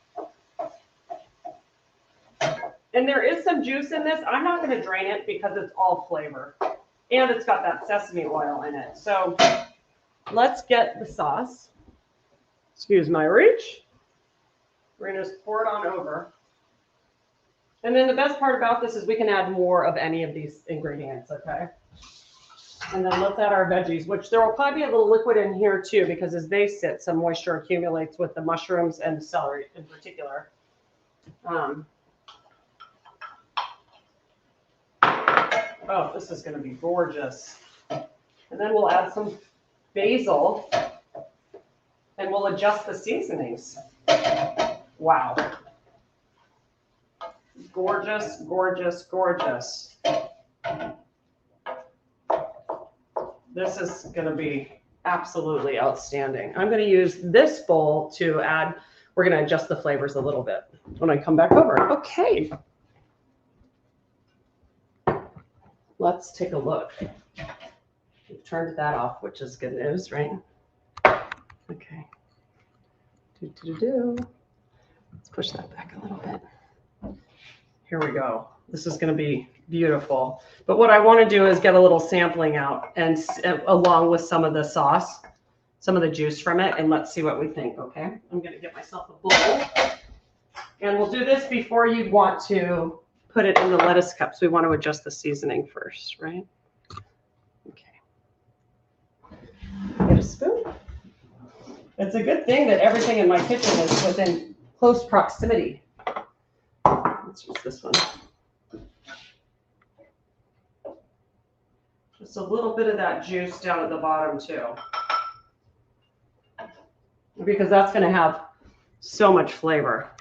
S1: And there is some juice in this. I'm not going to drain it because it's all flavor. And it's got that sesame oil in it. So let's get the sauce. Excuse my reach. We're going to just pour it on over. And then the best part about this is we can add more of any of these ingredients, okay? And then let's add our veggies, which there will probably be a little liquid in here too, because as they sit, some moisture accumulates with the mushrooms and the celery in particular. Oh, this is going to be gorgeous. And then we'll add some basil and we'll adjust the seasonings. Wow. Gorgeous, gorgeous, gorgeous. This is going to be absolutely outstanding. I'm going to use this bowl to add, we're going to adjust the flavors a little bit when I come back over. Okay. Let's take a look. We've turned that off, which is good news, right? Okay. Let's push that back a little bit. Here we go. This is going to be beautiful. But what I want to do is get a little sampling out and along with some of the sauce, some of the juice from it, and let's see what we think, okay? I'm going to get myself a bowl. And we'll do this before you'd want to put it in the lettuce cups. We want to adjust the seasoning first, right? Okay. Get a spoon. It's a good thing that everything in my kitchen is within close proximity. Let's use this one. Just a little bit of that juice down at the bottom too, because that's going to have so much flavor.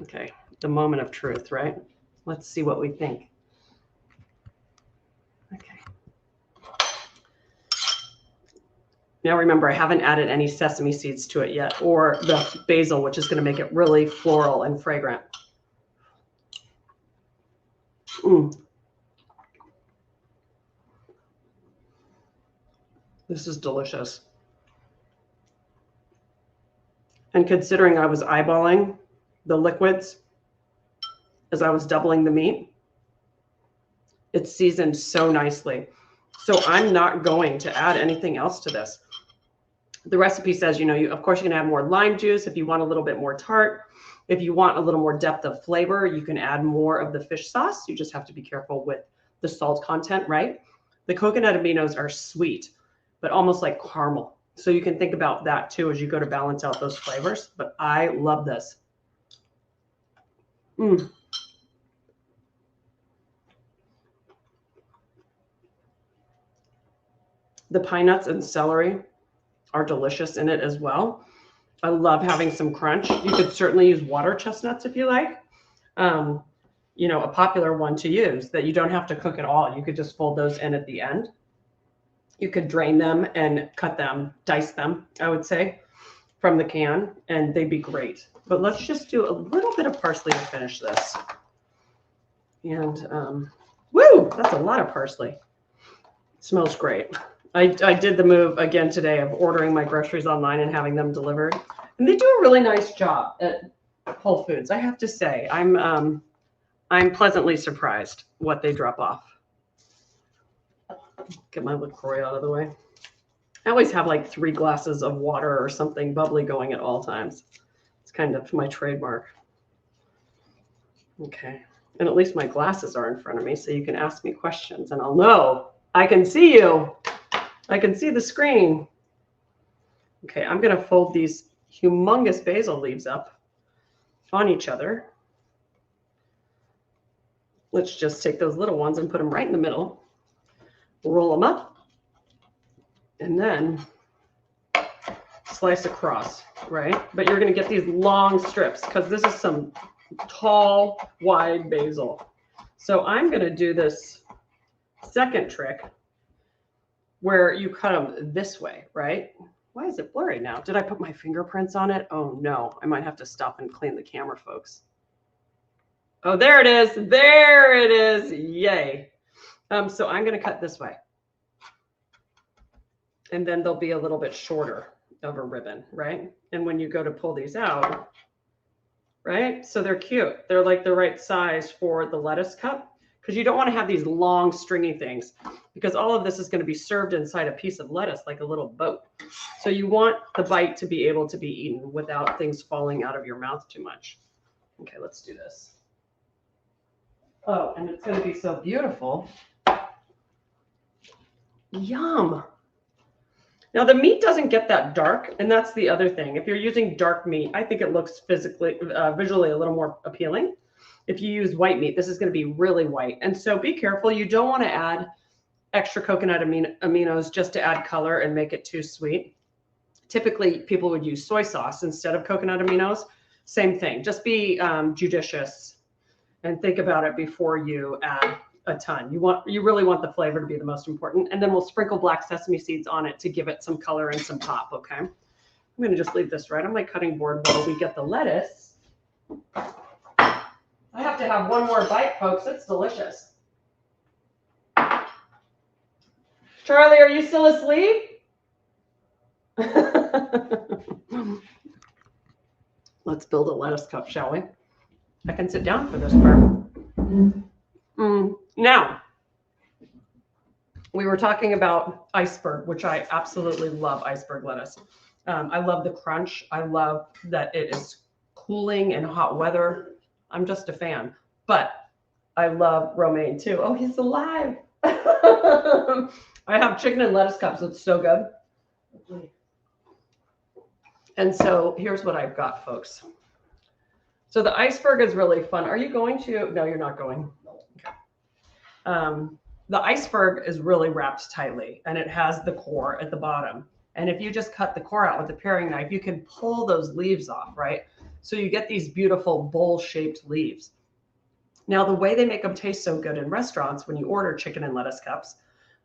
S1: Okay, the moment of truth, right? Let's see what we think. Okay. Now remember, I haven't added any sesame seeds to it yet, or the basil, which is going to make it really floral and fragrant. This is delicious. And considering I was eyeballing the liquids as I was doubling the meat, it's seasoned so nicely. So I'm not going to add anything else to this. The recipe says, you know, of course you can add more lime juice if you want a little bit more tart. If you want a little more depth of flavor, you can add more of the fish sauce. You just have to be careful with the salt content, right? The coconut aminos are sweet, but almost like caramel. So you can think about that too as you go to balance out those flavors. But I love this. The pine nuts and celery are delicious in it as well. I love having some crunch. You could certainly use water chestnuts if you like. You know, a popular one to use that you don't have to cook at all. You could just fold those in at the end. You could drain them and cut them, dice them, I would say, from the can, and they'd be great. But let's just do a little bit of parsley to finish this. And woo, that's a lot of parsley. It smells great. I did the move again today of ordering my groceries online and having them delivered. And they do a really nice job at Whole Foods. I have to say, I'm pleasantly surprised what they drop off. Get my LaCroix out of the way. I always have like 3 glasses of water or something bubbly going at all times. It's kind of my trademark. Okay. And at least my glasses are in front of me, so you can ask me questions and I'll know. I can see you. I can see the screen. Okay, I'm going to fold these humongous basil leaves up on each other. Let's just take those little ones and put them right in the middle. Roll them up. And then slice across, right? But you're going to get these long strips because this is some tall, wide basil. So I'm going to do this second trick where you cut them this way, right? Why is it blurry now? Did I put my fingerprints on it? Oh no, I might have to stop and clean the camera, folks. Oh, there it is. There it is. Yay. So I'm going to cut this way. And then they'll be a little bit shorter of a ribbon, right? And when you go to pull these out, right? So they're cute. They're like the right size for the lettuce cup, because you don't want to have these long stringy things, because all of this is going to be served inside a piece of lettuce like a little boat. So you want the bite to be able to be eaten without things falling out of your mouth too much. Okay, let's do this. Oh, and it's going to be so beautiful. Yum. Now the meat doesn't get that dark, and that's the other thing. If you're using dark meat, I think it looks visually a little more appealing. If you use white meat, this is going to be really white. And so be careful. You don't want to add extra coconut aminos just to add color and make it too sweet. Typically, people would use soy sauce instead of coconut aminos. Same thing. Just be judicious and think about it before you add a ton. You really want the flavor to be the most important. And then we'll sprinkle black sesame seeds on it to give it some color and some pop, okay? I'm going to just leave this right on my cutting board while we get the lettuce. I have to have one more bite, folks. It's delicious. Charlie, are you still asleep? Let's build a lettuce cup, shall we? I can sit down for this part. Now, we were talking about iceberg, which I absolutely love iceberg lettuce. I love the crunch. I love that it is cooling in hot weather. I'm just a fan. But I love romaine too. Oh, he's alive. I have chicken and lettuce cups. It's so good. And so here's what I've got, folks. So the iceberg is really fun. Are you going to? No, you're not going. Okay. The iceberg is really wrapped tightly, and it has the core at the bottom. And if you just cut the core out with a paring knife, you can pull those leaves off, right? So you get these beautiful bowl-shaped leaves. Now, the way they make them taste so good in restaurants when you order chicken and lettuce cups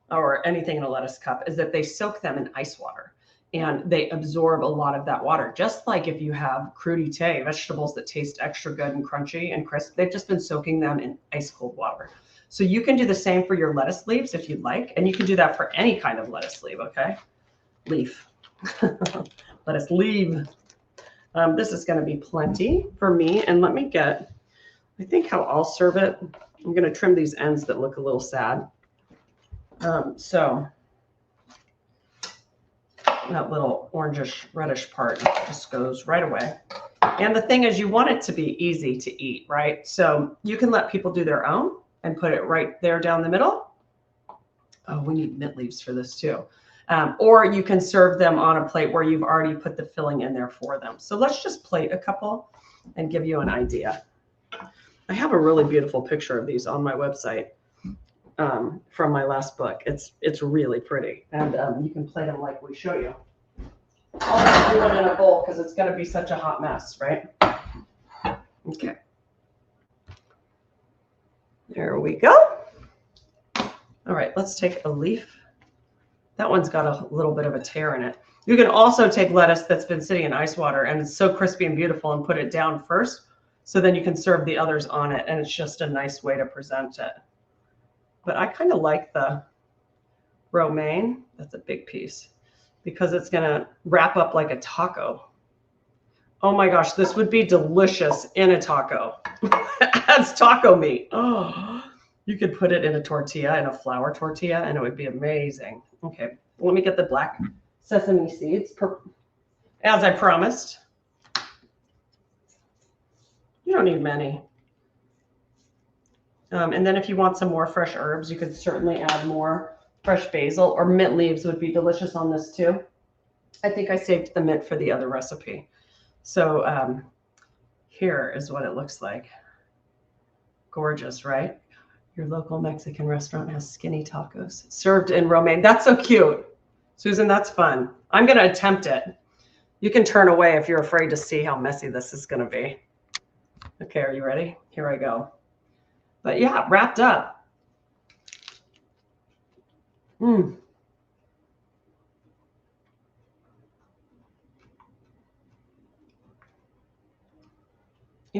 S1: or anything in a lettuce cup is that they soak them in ice water. And they absorb a lot of that water. Just like if you have crudité, vegetables that taste extra good and crunchy and crisp, they've just been soaking them in ice cold water. So you can do the same for your lettuce leaves if you'd like. And you can do that for any kind of lettuce leaf, okay? Leaf. Lettuce leaf. This is going to be plenty for me. And let me get, I think how I'll serve it. I'm going to trim these ends that look a little sad. So that little orangish reddish part just goes right away. And the thing is, you want it to be easy to eat, right? So you can let people do their own and put it right there down the middle. Oh, we need mint leaves for this too. Or you can serve them on a plate where you've already put the filling in there for them. So let's just plate a couple and give you an idea. I have a really beautiful picture of these on my website from my last book. It's really pretty. And you can plate them like we show you. I'll just do it in a bowl because it's going to be such a hot mess, right? Okay. There we go. All right, let's take a leaf. That one's got a little bit of a tear in it. You can also take lettuce that's been sitting in ice water and it's so crispy and beautiful and put it down first. So then you can serve the others on it. And it's just a nice way to present it. But I kind of like the romaine. That's a big piece because it's going to wrap up like a taco. Oh my gosh, this would be delicious in a taco. As taco meat. Oh, you could put it in a tortilla, in a flour tortilla, and it would be amazing. Okay, let me get the black sesame seeds, as I promised. You don't need many. And then if you want some more fresh herbs, you could certainly add more fresh basil, or mint leaves would be delicious on this too. I think I saved the mint for the other recipe. So here is what it looks like. Gorgeous, right? Your local Mexican restaurant has skinny tacos served in romaine. That's so cute. Susan, that's fun. I'm going to attempt it. You can turn away if you're afraid to see how messy this is going to be. Okay, are you ready? Here I go. But yeah, wrapped up. You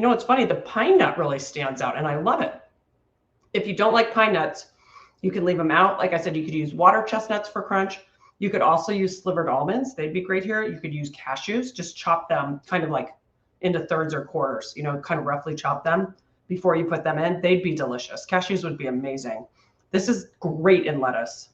S1: know, it's funny, the pine nut really stands out and I love it. If you don't like pine nuts, you can leave them out. Like I said, you could use water chestnuts for crunch. You could also use slivered almonds. They'd be great here. You could use cashews. Just chop them kind of like into thirds or quarters, you know, kind of roughly chop them before you put them in. They'd be delicious. Cashews would be amazing. This is great in lettuce.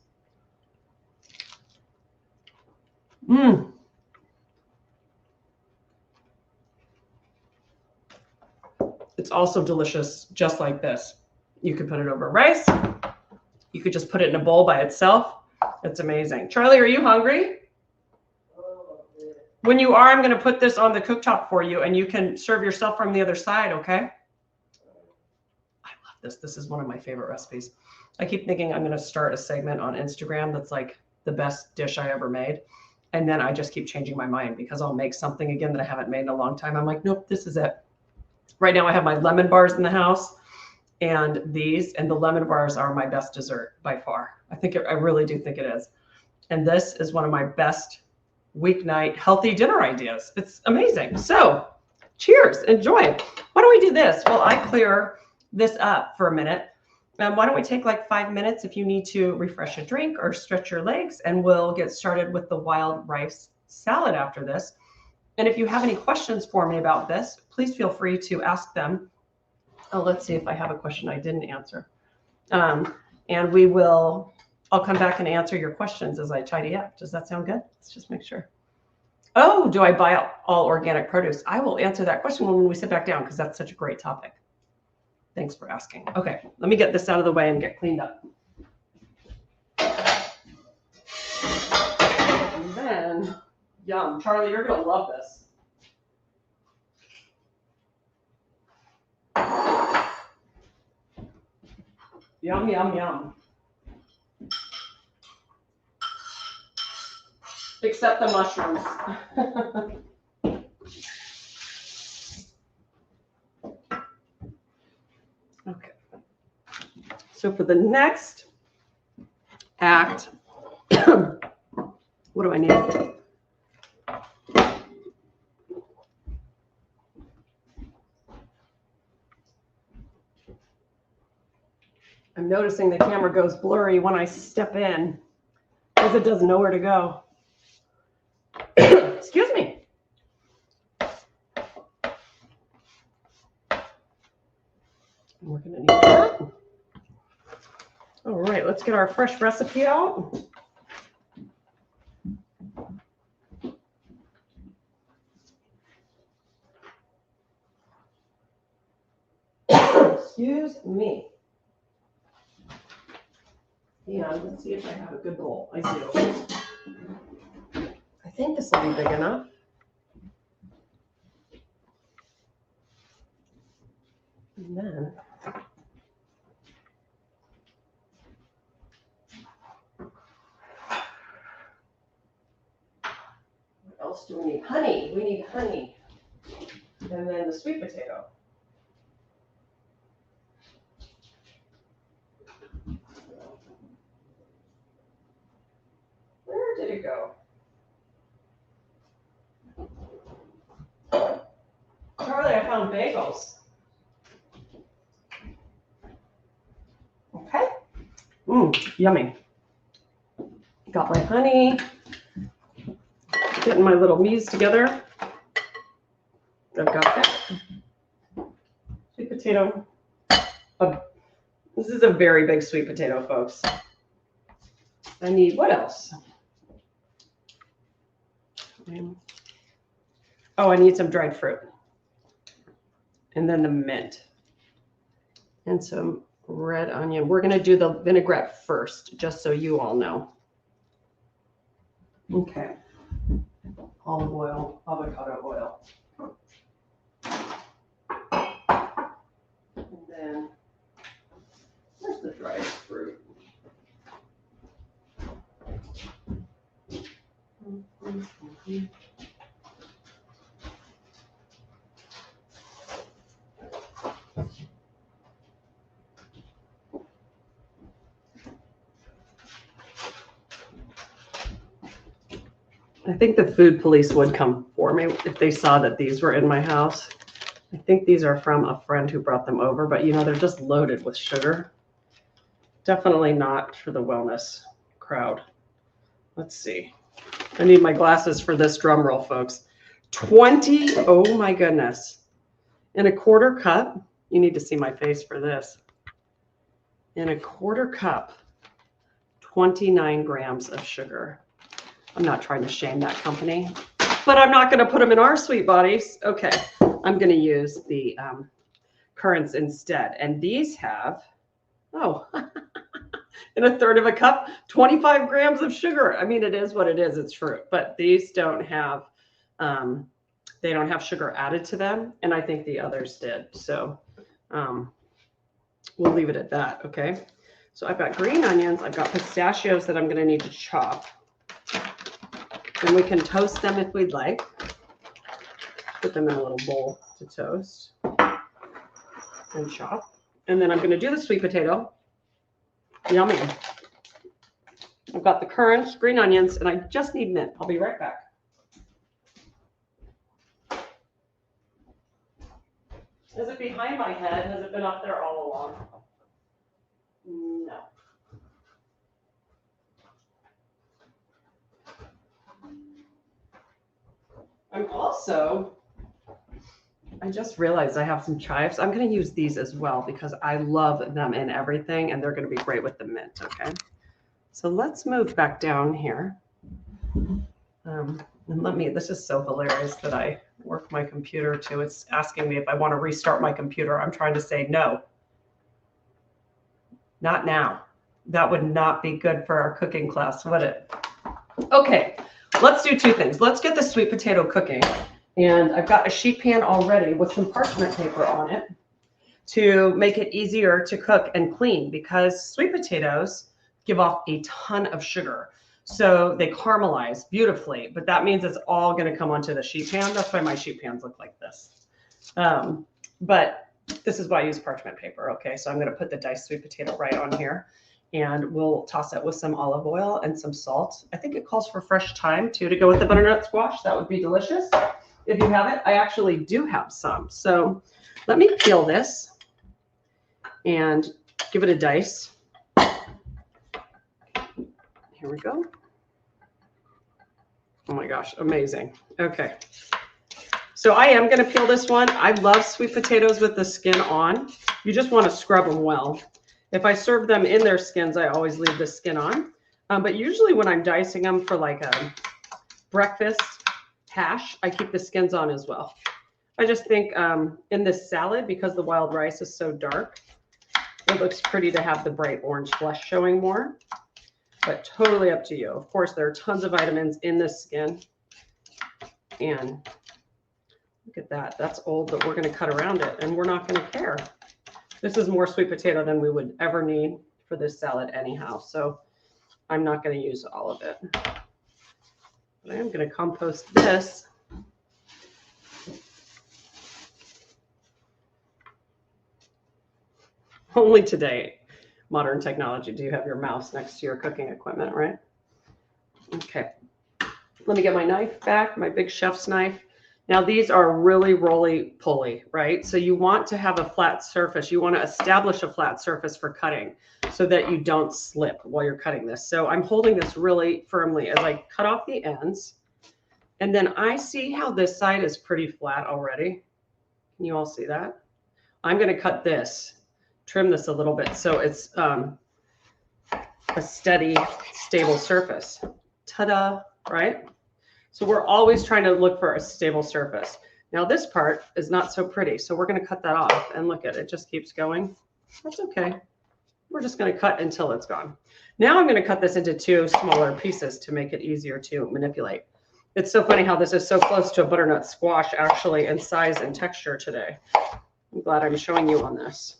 S1: It's also delicious just like this. You could put it over rice. You could just put it in a bowl by itself. It's amazing. Charlie, are you hungry? When you are, I'm going to put this on the cooktop for you and you can serve yourself from the other side, okay? I love this. This is one of my favorite recipes. I keep thinking I'm going to start a segment on Instagram that's like the best dish I ever made. And then I just keep changing my mind because I'll make something again that I haven't made in a long time. I'm like, nope, this is it. Right now I have my lemon bars in the house and these, and the lemon bars are my best dessert by far. I really do think it is. And this is one of my best weeknight healthy dinner ideas. It's amazing. So cheers, enjoy. Why don't we do this? Well, I clear this up for a minute. Why don't we take like 5 minutes if you need to refresh a drink or stretch your legs, and we'll get started with the wild rice salad after this. And if you have any questions for me about this, please feel free to ask them Oh, let's see if I have a question I didn't answer. And I'll come back and answer your questions as I tidy up. Does that sound good? Let's just make sure. Oh, do I buy all organic produce? I will answer that question when we sit back down because that's such a great topic. Thanks for asking. Okay, let me get this out of the way and get cleaned up. And then, yum. Charlie, you're going to love this. Yum, yum, yum. Except the mushrooms. Okay. So for the next act, what do I need? I'm noticing the camera goes blurry when I step in because it doesn't know where to go. Excuse me. We're going to need that. All right, let's get our fresh recipe out. Excuse me. And let's see if I have a good bowl. I do. I think this will be big enough. And then what else do we need? Honey. We need honey. And then the sweet potato. Where did it go? Charlie, I found bagels. Okay. Yummy. Got my honey. Getting my little meats together. I've got that. Sweet potato. This is a very big sweet potato, folks. I need, what else? Oh, I need some dried fruit. And then the mint. And some red onion. We're going to do the vinaigrette first, just so you all know. Okay. Olive oil, avocado oil. And then, where's the dried fruit? I think the food police would come for me if they saw that these were in my house. I think these are from a friend who brought them over, but you know, they're just loaded with sugar. Definitely not for the wellness crowd. Let's see. I need my glasses for this drum roll, folks. 20, oh my goodness. In a quarter cup, you need to see my face for this. In a quarter cup, 29 grams of sugar. I'm not trying to shame that company, but I'm not going to put them in our sweet bodies. Okay, I'm going to use the currants instead. And these have, oh, in a third of a cup, 25 grams of sugar. I mean, it is what it is. It's fruit, but these don't have, they don't have sugar added to them. And I think the others did. So we'll leave it at that. Okay. So I've got green onions. I've got pistachios that I'm going to need to chop. And we can toast them if we'd like. Put them in a little bowl to toast and chop. And then I'm going to do the sweet potato. Yummy. I've got the currants, green onions, and I just need mint. I'll be right back. Is it behind my head? Has it been up there all along? No. I'm also I just realized I have some chives. I'm going to use these as well because I love them in everything and they're going to be great with the mint. Okay. So let's move back down here. And this is so hilarious that I work my computer too. It's asking me if I want to restart my computer. I'm trying to say no. Not now. That would not be good for our cooking class, would it? Okay, let's do two things. Let's get the sweet potato cooking. And I've got a sheet pan already with some parchment paper on it to make it easier to cook and clean because sweet potatoes give off a ton of sugar. So they caramelize beautifully, but that means it's all going to come onto the sheet pan. That's why my sheet pans look like this. But this is why I use parchment paper. Okay, so I'm going to put the diced sweet potato right on here. And we'll toss it with some olive oil and some salt. I think it calls for fresh thyme too to go with the butternut squash. That would be delicious. If you have it, I actually do have some. So let me peel this and give it a dice. Here we go. Oh my gosh, amazing. Okay. So I am going to peel this one. I love sweet potatoes with the skin on. You just want to scrub them well. If I serve them in their skins, I always leave the skin on. But usually when I'm dicing them for like a breakfast hash, I keep the skins on as well. I just think in this salad, because the wild rice is so dark, it looks pretty to have the bright orange flesh showing more. But totally up to you. Of course, there are tons of vitamins in this skin. And look at that. That's old, but we're going to cut around it and we're not going to care. This is more sweet potato than we would ever need for this salad anyhow. So I'm not going to use all of it. But I am going to compost this. Only today, modern technology, do you have your mouse next to your cooking equipment, right? Okay. Let me get my knife back, my big chef's knife. Now these are really roly-poly, right? So you want to have a flat surface. You want to establish a flat surface for cutting so that you don't slip while you're cutting this. So I'm holding this really firmly as I cut off the ends. And then I see how this side is pretty flat already. Can you all see that? I'm going to cut this, trim this a little bit so it's a steady, stable surface. Ta-da, right? So we're always trying to look for a stable surface. Now this part is not so pretty, so we're going to cut that off. And look at it, just keeps going. That's okay. We're just going to cut until it's gone. Now I'm going to cut this into two smaller pieces to make it easier to manipulate. It's so funny how this is so close to a butternut squash actually in size and texture today. I'm glad I'm showing you on this.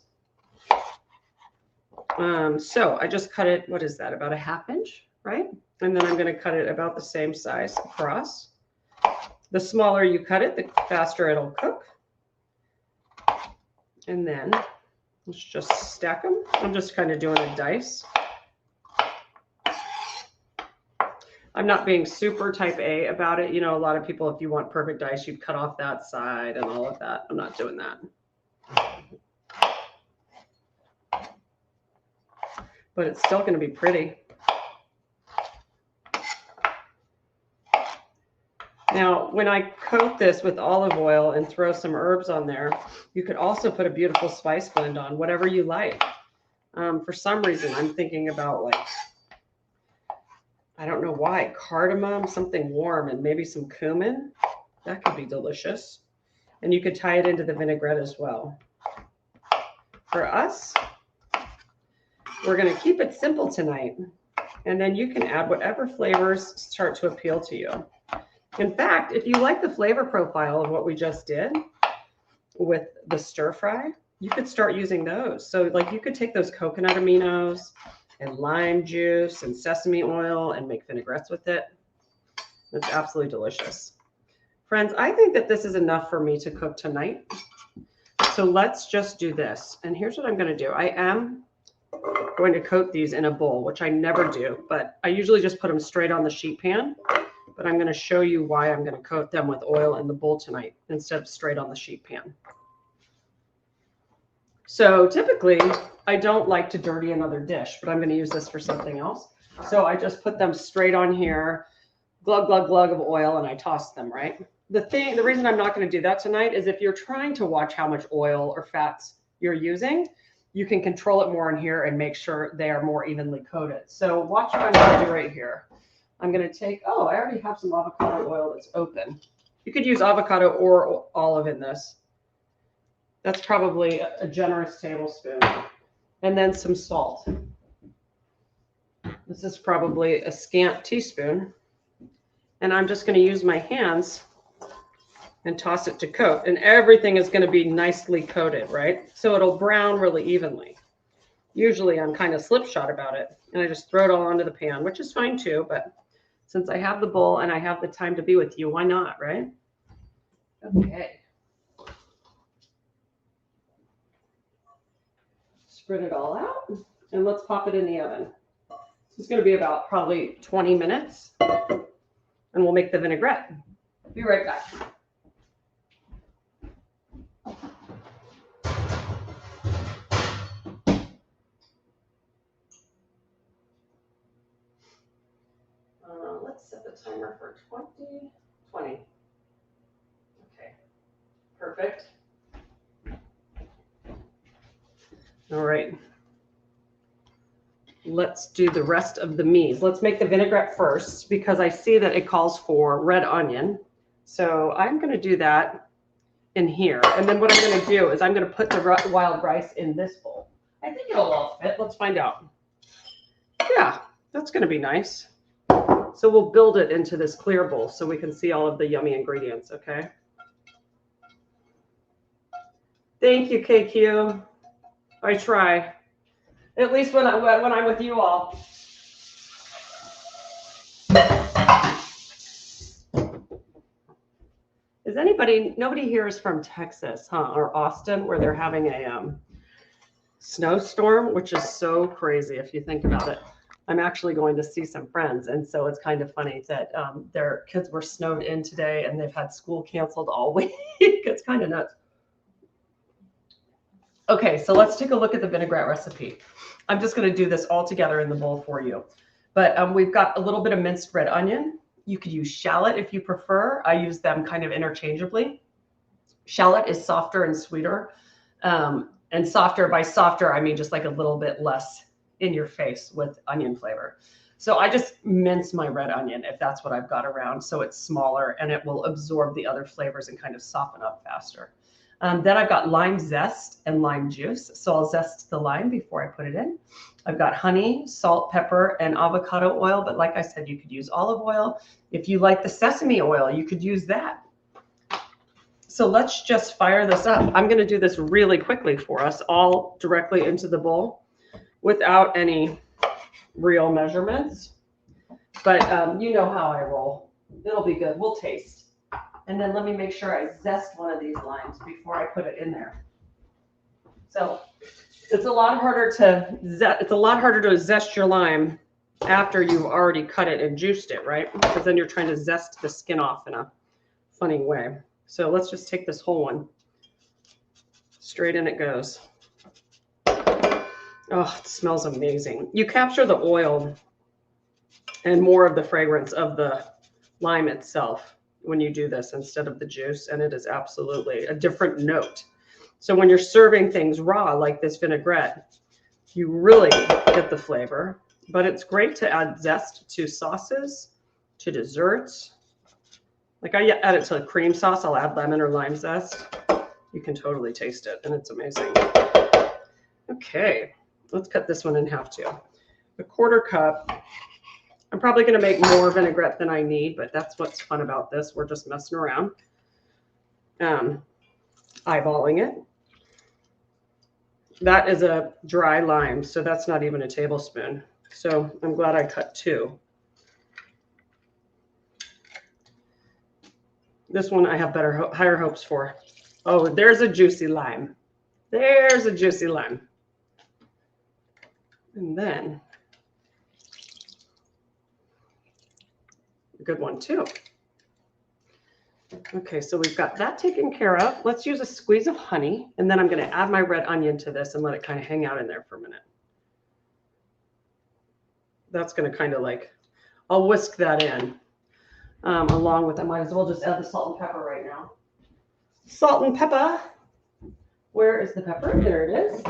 S1: So I just cut it, what is that, about a 1/2 inch, right? And then I'm going to cut it about the same size across. The smaller you cut it, the faster it'll cook. And then let's just stack them. I'm just kind of doing a dice. I'm not being super type A about it. You know, a lot of people, if you want perfect dice, you'd cut off that side and all of that. I'm not doing that. But it's still going to be pretty. Now, when I coat this with olive oil and throw some herbs on there, you could also put a beautiful spice blend on, whatever you like. For some reason, I'm thinking about like, I don't know why, cardamom, something warm, and maybe some cumin. That could be delicious. And you could tie it into the vinaigrette as well. For us, we're going to keep it simple tonight. And then you can add whatever flavors start to appeal to you. In fact, if you like the flavor profile of what we just did with the stir fry, you could start using those. So like you could take those coconut aminos and lime juice and sesame oil and make vinaigrettes with it. It's absolutely delicious. Friends, I think that this is enough for me to cook tonight. So let's just do this. And here's what I'm going to do. I am going to coat these in a bowl, which I never do, but I usually just put them straight on the sheet pan. But I'm going to show you why I'm going to coat them with oil in the bowl tonight instead of straight on the sheet pan. So typically, I don't like to dirty another dish, but I'm going to use this for something else. So I just put them straight on here, glug, glug, glug of oil and I toss them, right? The reason I'm not going to do that tonight is if you're trying to watch how much oil or fats you're using, you can control it more in here and make sure they are more evenly coated. So watch what I'm going to do right here. I'm going to take, oh, I already have some avocado oil that's open. You could use avocado or olive in this. That's probably a generous tablespoon. And then some salt. This is probably a scant teaspoon. And I'm just going to use my hands and toss it to coat. And everything is going to be nicely coated, right? So it'll brown really evenly. Usually I'm kind of slipshod about it. And I just throw it all onto the pan, which is fine too. But since I have the bowl and I have the time to be with you, why not, right? Okay. Spread it all out. And let's pop it in the oven. It's going to be about probably 20 minutes. And we'll make the vinaigrette. Be right back. Let's set the timer for 20. Okay, perfect. All right. Let's do the rest of the mise. Let's make the vinaigrette first because I see that it calls for red onion. So I'm going to do that in here. And then what I'm going to do is I'm going to put the wild rice in this bowl. I think it'll all fit. Let's find out. Yeah, that's going to be nice. So we'll build it into this clear bowl so we can see all of the yummy ingredients, okay? Thank you, KQ. I try. At least when I'm with you all. Is nobody here is from Texas, huh? Or Austin, where they're having a snowstorm, which is so crazy if you think about it. I'm actually going to see some friends. And so it's kind of funny that their kids were snowed in today and they've had school canceled all week. It's kind of nuts. Okay, so let's take a look at the vinaigrette recipe. I'm just going to do this all together in the bowl for you. But we've got a little bit of minced red onion. You could use shallot if you prefer. I use them kind of interchangeably. Shallot is softer and sweeter. And softer, by softer, I mean just like a little bit less in your face with onion flavor. So I just mince my red onion if that's what I've got around. So it's smaller and it will absorb the other flavors and kind of soften up faster. Then I've got lime zest and lime juice. So I'll zest the lime before I put it in. I've got honey, salt, pepper, and avocado oil. But like I said, you could use olive oil. If you like the sesame oil, you could use that. So let's just fire this up. I'm going to do this really quickly for us, all directly into the bowl without any real measurements. But you know how I roll. It'll be good. We'll taste. And then let me make sure I zest one of these limes before I put it in there. So it's a lot harder to zest your lime after you've already cut it and juiced it, right? Because then you're trying to zest the skin off in a funny way. So let's just take this whole one. Straight in it goes. Oh, it smells amazing. You capture the oil and more of the fragrance of the lime itself when you do this instead of the juice, and it is absolutely a different note. So when you're serving things raw like this vinaigrette, you really get the flavor, but it's great to add zest to sauces, to desserts. Like I add it to a cream sauce, I'll add lemon or lime zest. You can totally taste it, and it's amazing. Okay, let's cut this one in half too. A quarter cup. I'm probably going to make more vinaigrette than I need, but that's what's fun about this. We're just messing around. Eyeballing it. That is a dry lime, so that's not even a tablespoon. So I'm glad I cut two. This one I have higher hopes for. Oh, there's a juicy lime. There's a juicy lime. And then a good one too. Okay, so we've got that taken care of. Let's use a squeeze of honey, and then I'm going to add my red onion to this and let it kind of hang out in there for a minute. That's going to kind of like, I'll whisk that in. along with, I might as well just add the salt and pepper right now. Salt and pepper. Where is the pepper? There it is.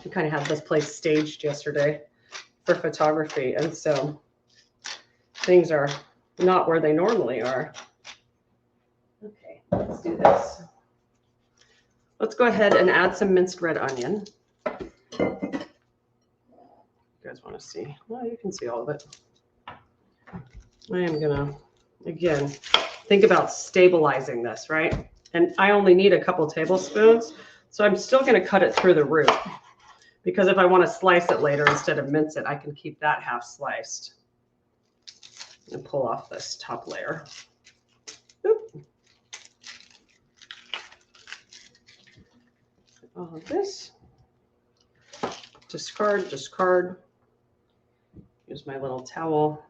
S1: We kind of had this place staged yesterday for photography, and so things are not where they normally are. Okay, let's do this. Let's go ahead and add some minced red onion. You guys want to see? Well, you can see all of it. I am gonna, again, think about stabilizing this, right? And I only need a couple tablespoons, so I'm still gonna cut it through the root, because if I want to slice it later instead of mince it, I can keep that half sliced and pull off this top layer. Oop. All of this. Discard, discard. Use my little towel.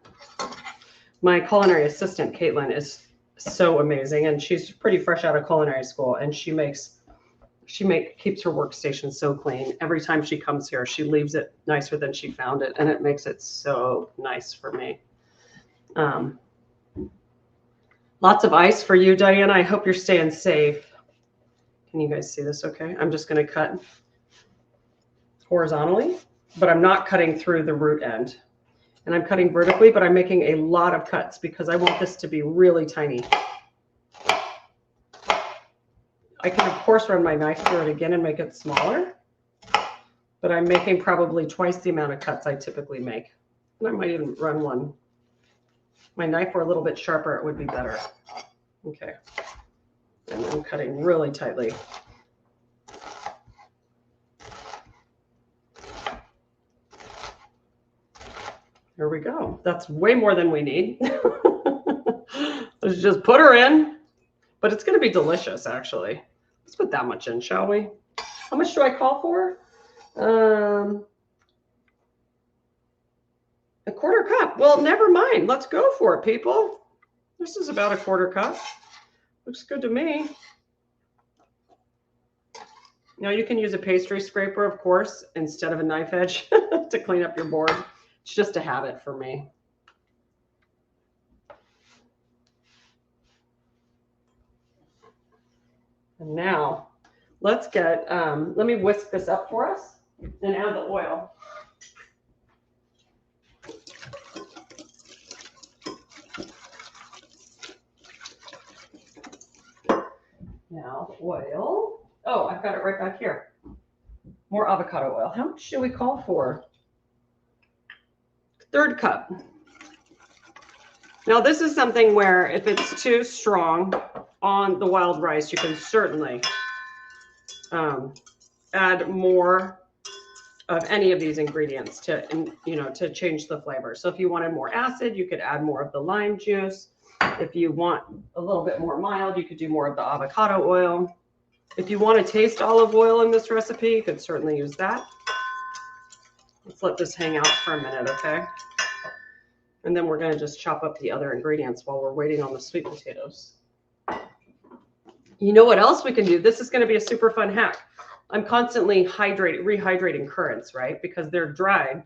S1: My culinary assistant, Caitlin, is so amazing, and she's pretty fresh out of culinary school, and she keeps her workstation so clean. Every time she comes here, she leaves it nicer than she found it, and it makes it so nice for me. Lots of ice for you, Diana. I hope you're staying safe. Can you guys see this okay? I'm just going to cut horizontally, but I'm not cutting through the root end. And I'm cutting vertically, but I'm making a lot of cuts because I want this to be really tiny. I can, of course, run my knife through it again and make it smaller, but I'm making probably twice the amount of cuts I typically make. And I might even run one. If my knife were a little bit sharper, it would be better. Okay. And I'm cutting really tightly. Here we go. That's way more than we need. Let's just put her in. But it's going to be delicious, actually. Let's put that much in, shall we? How much do I call for? A quarter cup. Well, never mind. Let's go for it, people. This is about a quarter cup. Looks good to me. Now, you can use a pastry scraper, of course, instead of a knife edge to clean up your board. It's just a habit for me. And now let's get, let me whisk this up for us and add the oil. Now the oil. Oh, I've got it right back here. More avocado oil. How much should we call for? Third cup. Now this is something where if it's too strong on the wild rice, you can certainly add more of any of these ingredients to, to change the flavor. So if you wanted more acid, you could add more of the lime juice. If you want a little bit more mild, you could do more of the avocado oil. If you want to taste olive oil in this recipe, you could certainly use that. Let's let this hang out for a minute, okay? And then we're going to just chop up the other ingredients while we're waiting on the sweet potatoes. You know what else we can do? This is going to be a super fun hack. I'm constantly rehydrating currants, right? Because they're dried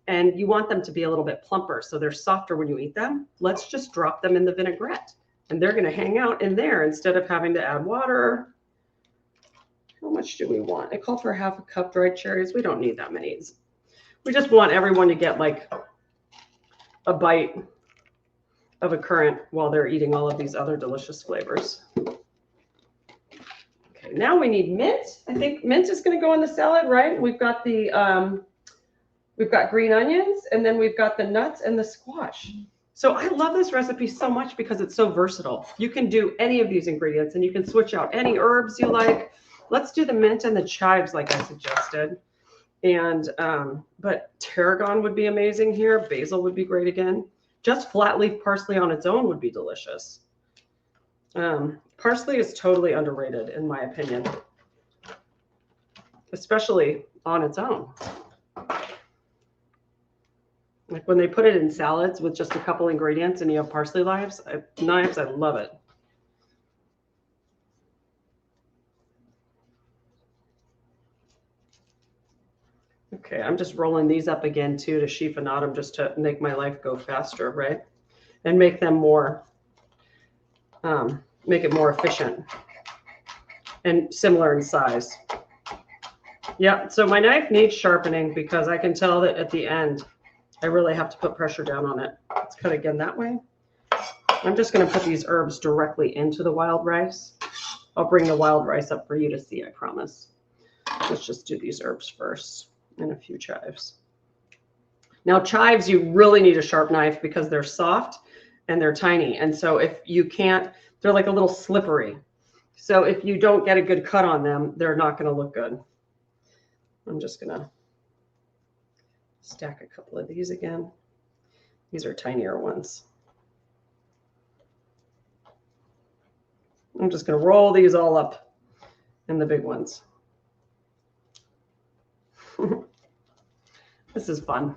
S1: and you want them to be a little bit plumper so they're softer when you eat them. Let's just drop them in the vinaigrette and they're going to hang out in there instead of having to add water. How much do we want? I call for half a cup dried cherries. We don't need that many. We just want everyone to get like a bite of a currant while they're eating all of these other delicious flavors. Okay, now we need mint. I think mint is going to go in the salad, right? We've got the we've got green onions, and then we've got the nuts and the squash. So I love this recipe so much because it's so versatile. You can do any of these ingredients and you can switch out any herbs you like. Let's do the mint and the chives like I suggested. And but tarragon would be amazing here. Basil would be great again. Just flat leaf parsley on its own would be delicious. Parsley is totally underrated in my opinion, especially on its own. Like when they put it in salads with just a couple ingredients and you have parsley knives, I love it. Okay, I'm just rolling these up again too to chiffonade them just to make my life go faster, right? and make them more, make it more efficient and similar in size. Yeah, so my knife needs sharpening because I can tell that at the end, I really have to put pressure down on it. Let's cut again that way. I'm just going to put these herbs directly into the wild rice. I'll bring the wild rice up for you to see, I promise. Let's just do these herbs first and a few chives. Now chives, you really need a sharp knife because they're soft and they're tiny. And so if you can't, they're like a little slippery. So if you don't get a good cut on them, they're not going to look good. I'm just going to stack a couple of these again. These are tinier ones. I'm just going to roll these all up in the big ones. This is fun.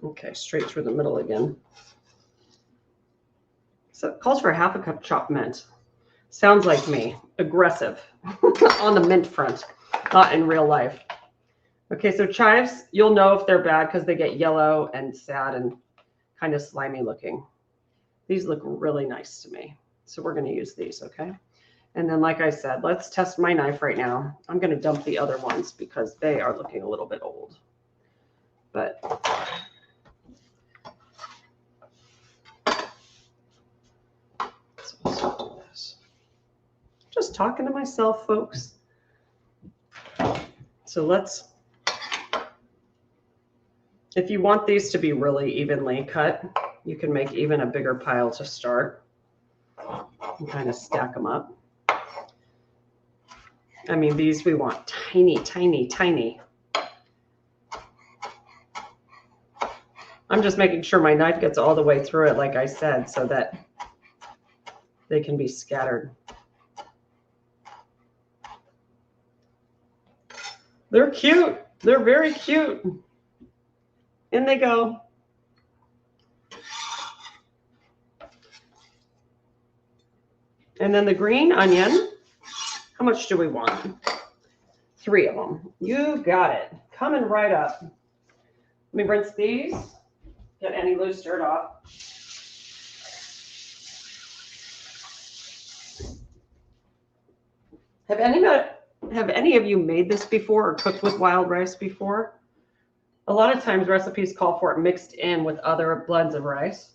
S1: Okay, straight through the middle again. So it calls for half a cup chopped mint. Sounds like me, aggressive on the mint front, not in real life. Okay, so chives, you'll know if they're bad because they get yellow and sad and kind of slimy looking. These look really nice to me. So we're going to use these, okay? And then, like I said, let's test my knife right now. I'm going to dump the other ones because they are looking a little bit old. But just talking to myself, folks. So let's, if you want these to be really evenly cut, you can make even a bigger pile to start and kind of stack them up. I mean, these we want tiny, tiny, tiny. I'm just making sure my knife gets all the way through it, like I said, so that they can be scattered. They're cute. They're very cute. In they go. And then the green onion, how much do we want? 3 of them. You got it. Coming right up. Let me rinse these. Get any loose dirt off. Have any of you made this before or cooked with wild rice before? A lot of times recipes call for it mixed in with other blends of rice,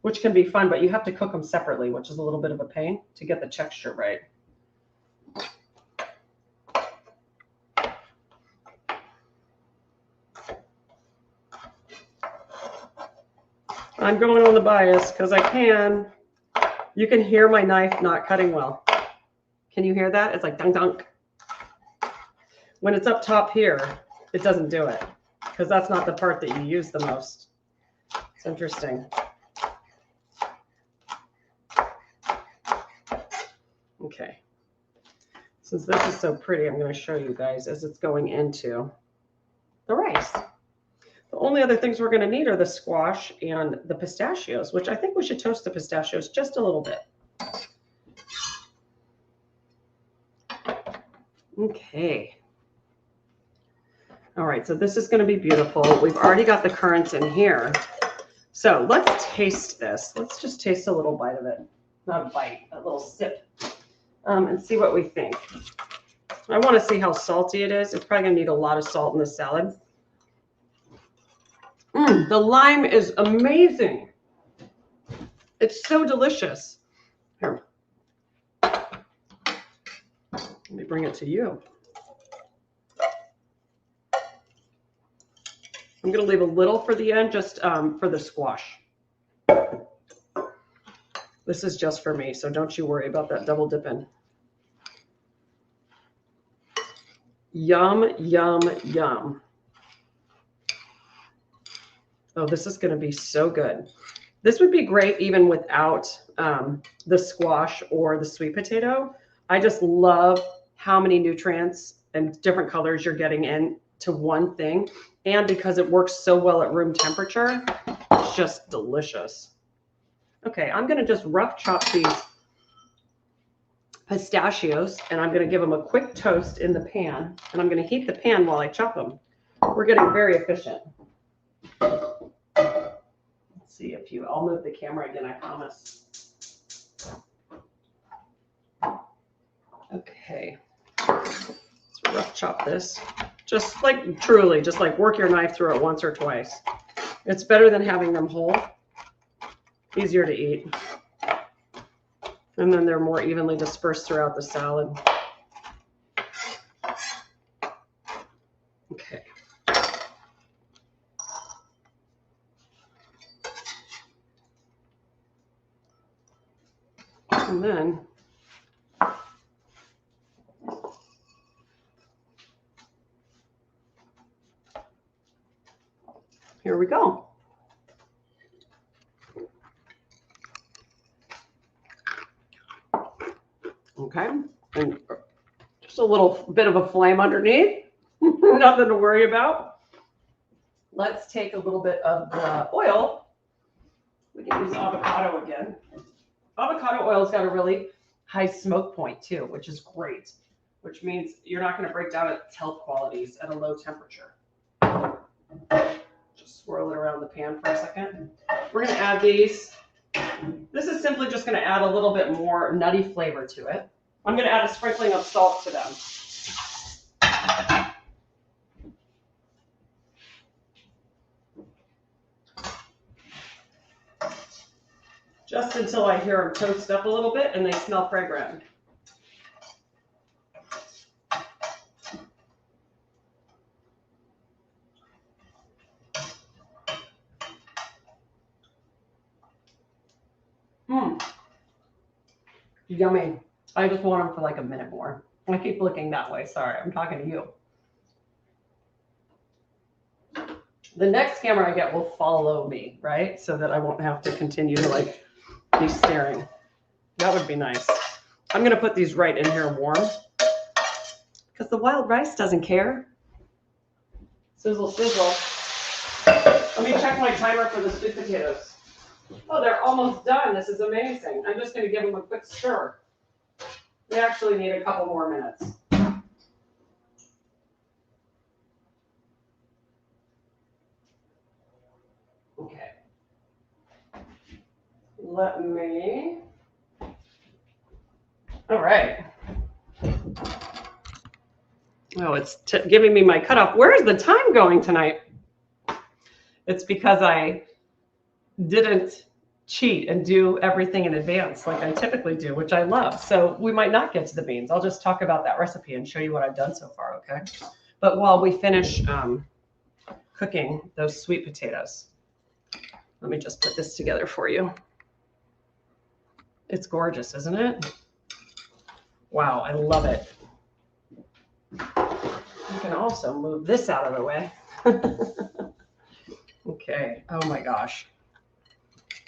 S1: which can be fun, but you have to cook them separately, which is a little bit of a pain to get the texture right. I'm going on the bias because I can. You can hear my knife not cutting well. Can you hear that? It's like dunk dunk. When it's up top here, it doesn't do it because that's not the part that you use the most. It's interesting. Okay. Since this is so pretty, I'm going to show you guys as it's going into the rice. The only other things we're going to need are the squash and the pistachios, which I think we should toast the pistachios just a little bit. Okay. All right, so this is going to be beautiful. We've already got the currants in here. So let's taste this. Let's just taste a little bite of it. Not a bite, a little sip. And see what we think. I want to see how salty it is. It's probably going to need a lot of salt in the salad. The lime is amazing. It's so delicious. Here. Let me bring it to you. I'm going to leave a little for the end, just for the squash. This is just for me, so don't you worry about that double dipping. Yum, yum, yum. Oh, this is going to be so good. This would be great even without the squash or the sweet potato. I just love how many nutrients and different colors you're getting into one thing. And because it works so well at room temperature, it's just delicious. Okay, I'm going to just rough chop these pistachios, and I'm going to give them a quick toast in the pan, and I'm going to heat the pan while I chop them. We're getting very efficient. Let's see if you, I'll move the camera again, I promise. Okay, let's rough chop this. Just like, truly, just like work your knife through it once or twice. It's better than having them whole. Easier to eat. And then they're more evenly dispersed throughout the salad. Okay. And then here we go. Okay, and just a little bit of a flame underneath. Nothing to worry about. Let's take a little bit of the oil. We can use avocado again. Avocado oil's got a really high smoke point too, which is great, which means you're not going to break down its health qualities at a low temperature. Just swirl it around the pan for a second. We're going to add these. This is simply just going to add a little bit more nutty flavor to it. I'm going to add a sprinkling of salt to them. Just until I hear them toast up a little bit and they smell fragrant. Yummy. I just want them for like a minute more. I keep looking that way. Sorry, I'm talking to you. The next camera I get will follow me, right? So that I won't have to continue to like be staring. That would be nice. I'm going to put these right in here warm because the wild rice doesn't care. Sizzle, sizzle. Let me check my timer for the sweet potatoes. Oh, they're almost done. This is amazing. I'm just going to give them a quick stir. They actually need a couple more minutes. Okay. Let me. All right. Oh, it's giving me my cutoff. Where is the time going tonight? It's because I didn't cheat and do everything in advance like I typically do, which I love. So we might not get to the beans. I'll just talk about that recipe and show you what I've done so far, okay? But while we finish cooking those sweet potatoes, let me just put this together for you. It's gorgeous, isn't it? Wow, I love it. You can also move this out of the way. Okay, oh my gosh.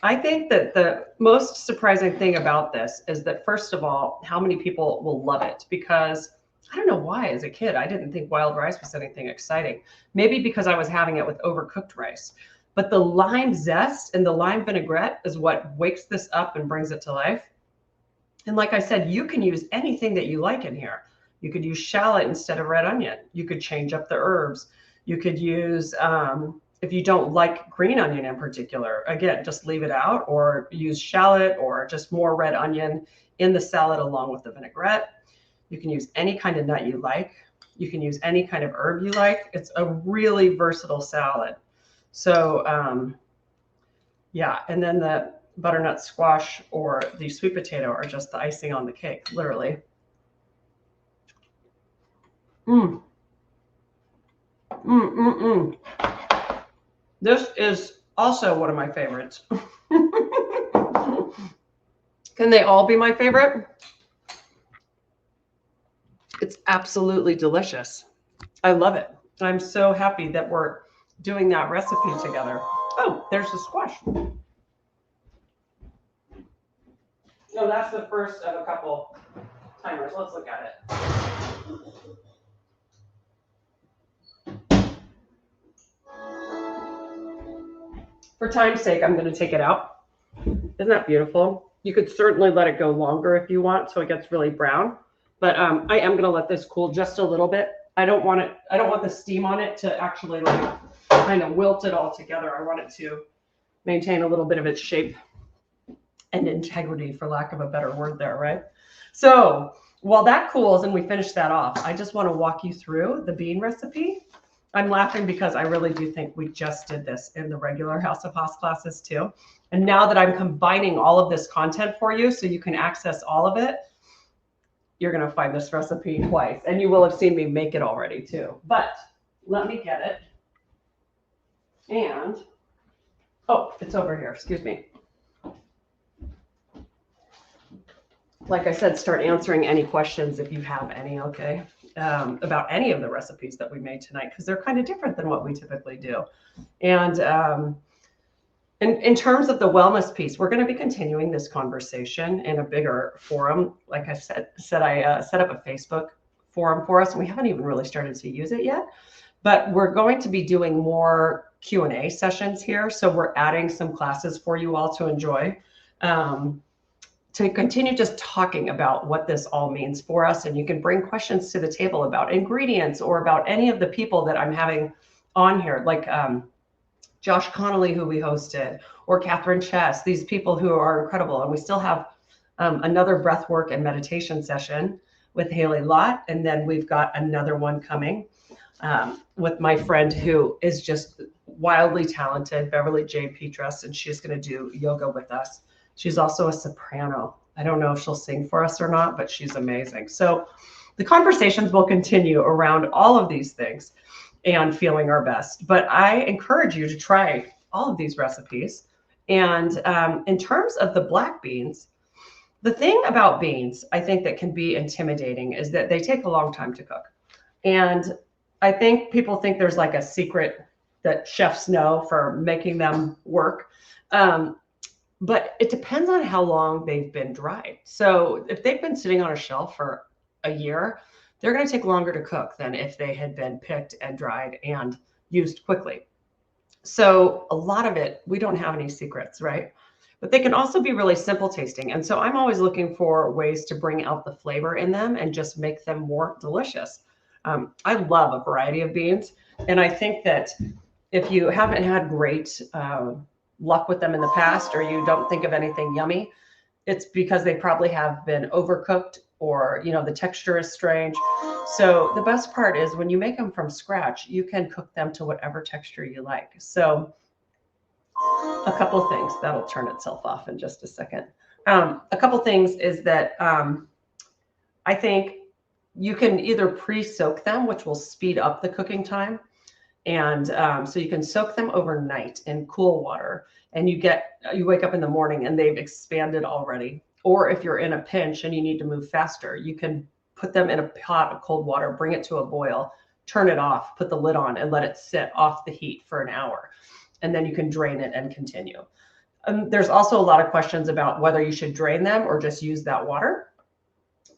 S1: I think that the most surprising thing about this is that, first of all, how many people will love it, because I don't know why as a kid, I didn't think wild rice was anything exciting. Maybe because I was having it with overcooked rice, but the lime zest and the lime vinaigrette is what wakes this up and brings it to life. And like I said, you can use anything that you like in here. You could use shallot instead of red onion. You could change up the herbs. You could use, if you don't like green onion in particular, again, just leave it out, or use shallot or just more red onion in the salad along with the vinaigrette. You can use any kind of nut you like. You can use any kind of herb you like. It's a really versatile salad. So yeah, and then the butternut squash or the sweet potato are just the icing on the cake, literally. This is also one of my favorites. Can they all be my favorite? It's absolutely delicious. I love it. I'm so happy that we're doing that recipe together. Oh, there's the squash. No, that's the first of a couple timers. Let's look at it. For time's sake, I'm going to take it out. Isn't that beautiful? You could certainly let it go longer if you want, so it gets really brown. But I am gonna let this cool just a little bit. I don't want the steam on it to actually like kind of wilt it all together. I want it to maintain a little bit of its shape and integrity, for lack of a better word there, right? So while that cools and we finish that off, I just want to walk you through the bean recipe. I'm laughing because I really do think we just did this in the regular House of Haas classes too. And now that I'm combining all of this content for you so you can access all of it, you're going to find this recipe twice. And you will have seen me make it already too. But let me get it. And, oh, it's over here. Excuse me. Like I said, start answering any questions if you have any, okay, about any of the recipes that we made tonight, because they're kind of different than what we typically do. And in terms of the wellness piece, we're going to be continuing this conversation in a bigger forum. Like I said I set up a Facebook forum for us, and we haven't even really started to use it yet. But we're going to be doing more Q&A sessions here. So we're adding some classes for you all to enjoy. To continue just talking about what this all means for us. And you can bring questions to the table about ingredients or about any of the people that I'm having on here, like Josh Connolly, who we hosted, or Catherine Chess, these people who are incredible. And we still have another breathwork and meditation session with Haley Lott. And then we've got another one coming with my friend who is just wildly talented, Beverly J. Petras, and she's going to do yoga with us. She's also a soprano. I don't know if she'll sing for us or not, but she's amazing. So the conversations will continue around all of these things and feeling our best. But I encourage you to try all of these recipes. And in terms of the black beans, the thing about beans, I think that can be intimidating is that they take a long time to cook. And I think people think there's like a secret that chefs know for making them work. But it depends on how long they've been dried. So if they've been sitting on a shelf for a year, they're going to take longer to cook than if they had been picked and dried and used quickly. So a lot of it, we don't have any secrets, right? But they can also be really simple tasting. And so I'm always looking for ways to bring out the flavor in them and just make them more delicious. I love a variety of beans. And I think that if you haven't had great luck with them in the past, or you don't think of anything yummy, it's because they probably have been overcooked, or the texture is strange. So the best part is when you make them from scratch, you can cook them to whatever texture you like. So a couple of things, that'll turn itself off in just a second. A couple things is that I think you can either pre-soak them, which will speed up the cooking time. And so you can soak them overnight in cool water, and you wake up in the morning and they've expanded already. Or if you're in a pinch and you need to move faster, you can put them in a pot of cold water, bring it to a boil, turn it off, put the lid on, and let it sit off the heat for an hour. And then you can drain it and continue. There's also a lot of questions about whether you should drain them or just use that water.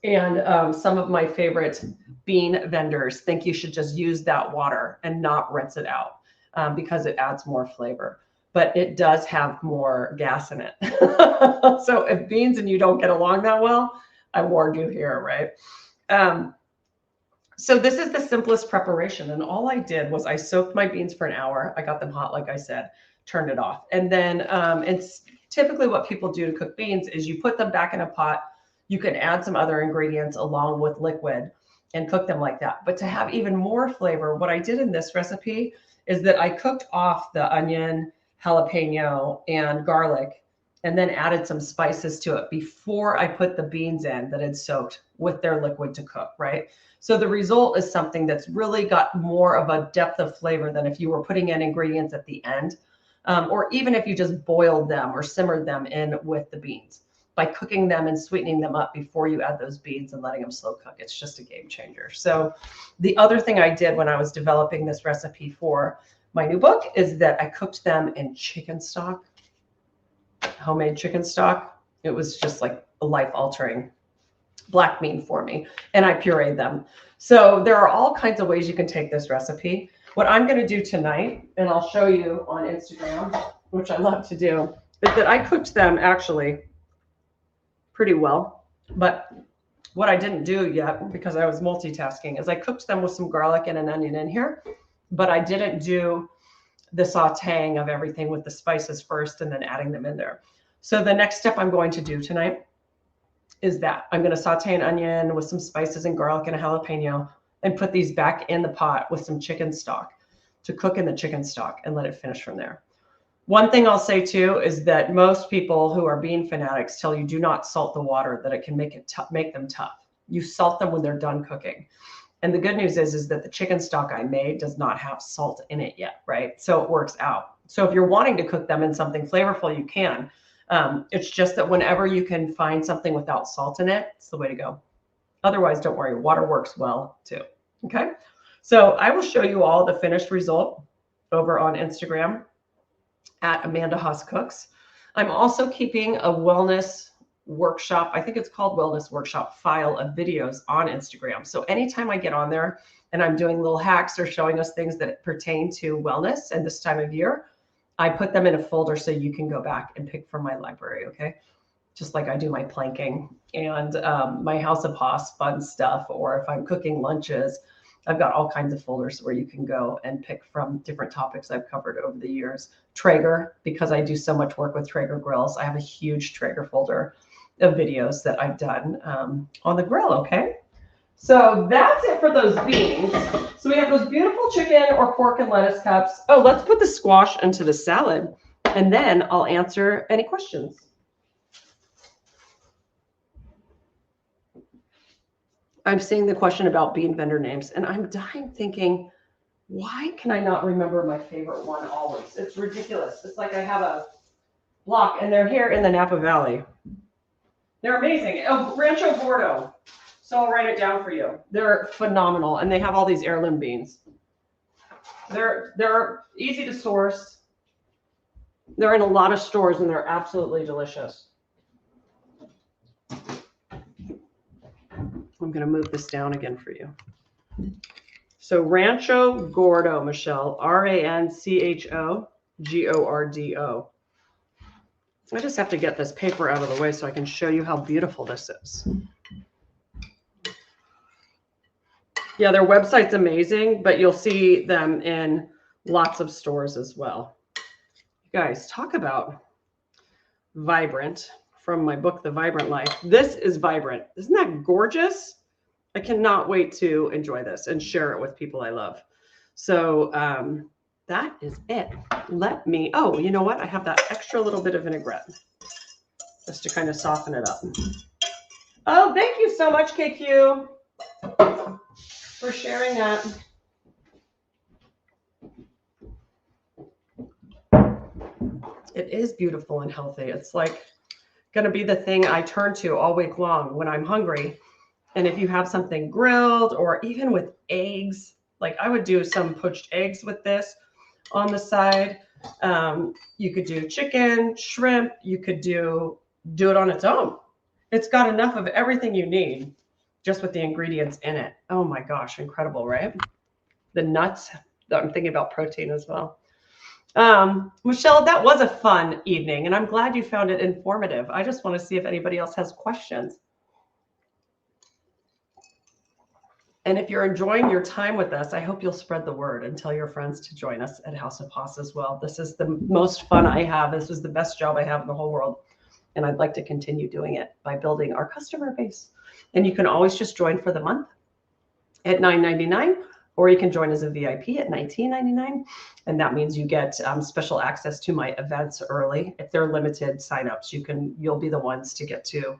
S1: And some of my favorite bean vendors think you should just use that water and not rinse it out because it adds more flavor. But it does have more gas in it. So if beans and you don't get along that well, I warned you here, right? So this is the simplest preparation. And all I did was I soaked my beans for an hour. I got them hot, like I said, turned it off. And then it's typically what people do to cook beans is you put them back in a pot. You can add some other ingredients along with liquid and cook them like that. But to have even more flavor, what I did in this recipe is that I cooked off the onion, jalapeno, and garlic, and then added some spices to it before I put the beans in that had soaked with their liquid to cook, right? So the result is something that's really got more of a depth of flavor than if you were putting in ingredients at the end, or even if you just boiled them or simmered them in with the beans. By cooking them and sweetening them up before you add those beans and letting them slow cook, it's just a game changer. So the other thing I did when I was developing this recipe for my new book is that I cooked them in chicken stock, homemade chicken stock. It was just like a life-altering black bean for me, and I pureed them. So there are all kinds of ways you can take this recipe. What I'm going to do tonight, and I'll show you on Instagram, which I love to do, is that I cooked them actually pretty well. But what I didn't do yet, because I was multitasking, is I cooked them with some garlic and an onion in here, but I didn't do the sauteing of everything with the spices first and then adding them in there. So the next step I'm going to do tonight is that I'm going to saute an onion with some spices and garlic and a jalapeno and put these back in the pot with some chicken stock to cook in the chicken stock and let it finish from there. One thing I'll say too is that most people who are bean fanatics tell you do not salt the water, that it can make them tough. You salt them when they're done cooking. And the good news is that the chicken stock I made does not have salt in it yet, right? So it works out. So if you're wanting to cook them in something flavorful, you can. It's just that whenever you can find something without salt in it, it's the way to go. Otherwise, don't worry, water works well too. Okay. So I will show you all the finished result over on Instagram at Amanda Haas Cooks. I'm also keeping a wellness workshop, I think it's called Wellness Workshop, file of videos on Instagram. So anytime I get on there and I'm doing little hacks or showing us things that pertain to wellness and this time of year, I put them in a folder so you can go back and pick from my library, okay? Just like I do my planking and my House of Haas fun stuff, or if I'm cooking lunches, I've got all kinds of folders where you can go and pick from different topics I've covered over the years. Traeger, because I do so much work with Traeger grills, I have a huge Traeger folder of videos that I've done on the grill, okay? So that's it for those beans. So we have those beautiful chicken or pork and lettuce cups. Oh, let's put the squash into the salad, and then I'll answer any questions. I'm seeing the question about bean vendor names, and I'm dying thinking, why can I not remember my favorite one always? It's ridiculous. It's like I have a block, and they're here in the Napa Valley. They're amazing. Oh, Rancho Gordo. So I'll write it down for you. They're phenomenal, and they have all these heirloom beans. They're easy to source. They're in a lot of stores, and they're absolutely delicious. I'm going to move this down again for you. So Rancho Gordo, Michelle, RANCHO GORDO. I just have to get this paper out of the way so I can show you how beautiful this is. Yeah, their website's amazing, but you'll see them in lots of stores as well. You guys, talk about vibrant from my book, The Vibrant Life. This is vibrant. Isn't that gorgeous? I cannot wait to enjoy this and share it with people I love. So that is it. Let me, oh, you know what? I have that extra little bit of vinaigrette just to kind of soften it up. Oh, thank you so much, KQ, for sharing that. It is beautiful and healthy. It's like going to be the thing I turn to all week long when I'm hungry. And if you have something grilled or even with eggs, like I would do some poached eggs with this on the side. You could do chicken, shrimp. You could do it on its own. It's got enough of everything you need just with the ingredients in it. Oh my gosh, incredible, right? The nuts, I'm thinking about protein as well. Michelle, that was a fun evening, and I'm glad you found it informative. I just want to see if anybody else has questions. And if you're enjoying your time with us, I hope you'll spread the word and tell your friends to join us at House of Haas as well. This is the most fun I have. This is the best job I have in the whole world. And I'd like to continue doing it by building our customer base. And you can always just join for the month at $9.99, or you can join as a VIP at $19.99. And that means you get special access to my events early. If they're limited signups, you'll be the ones to get to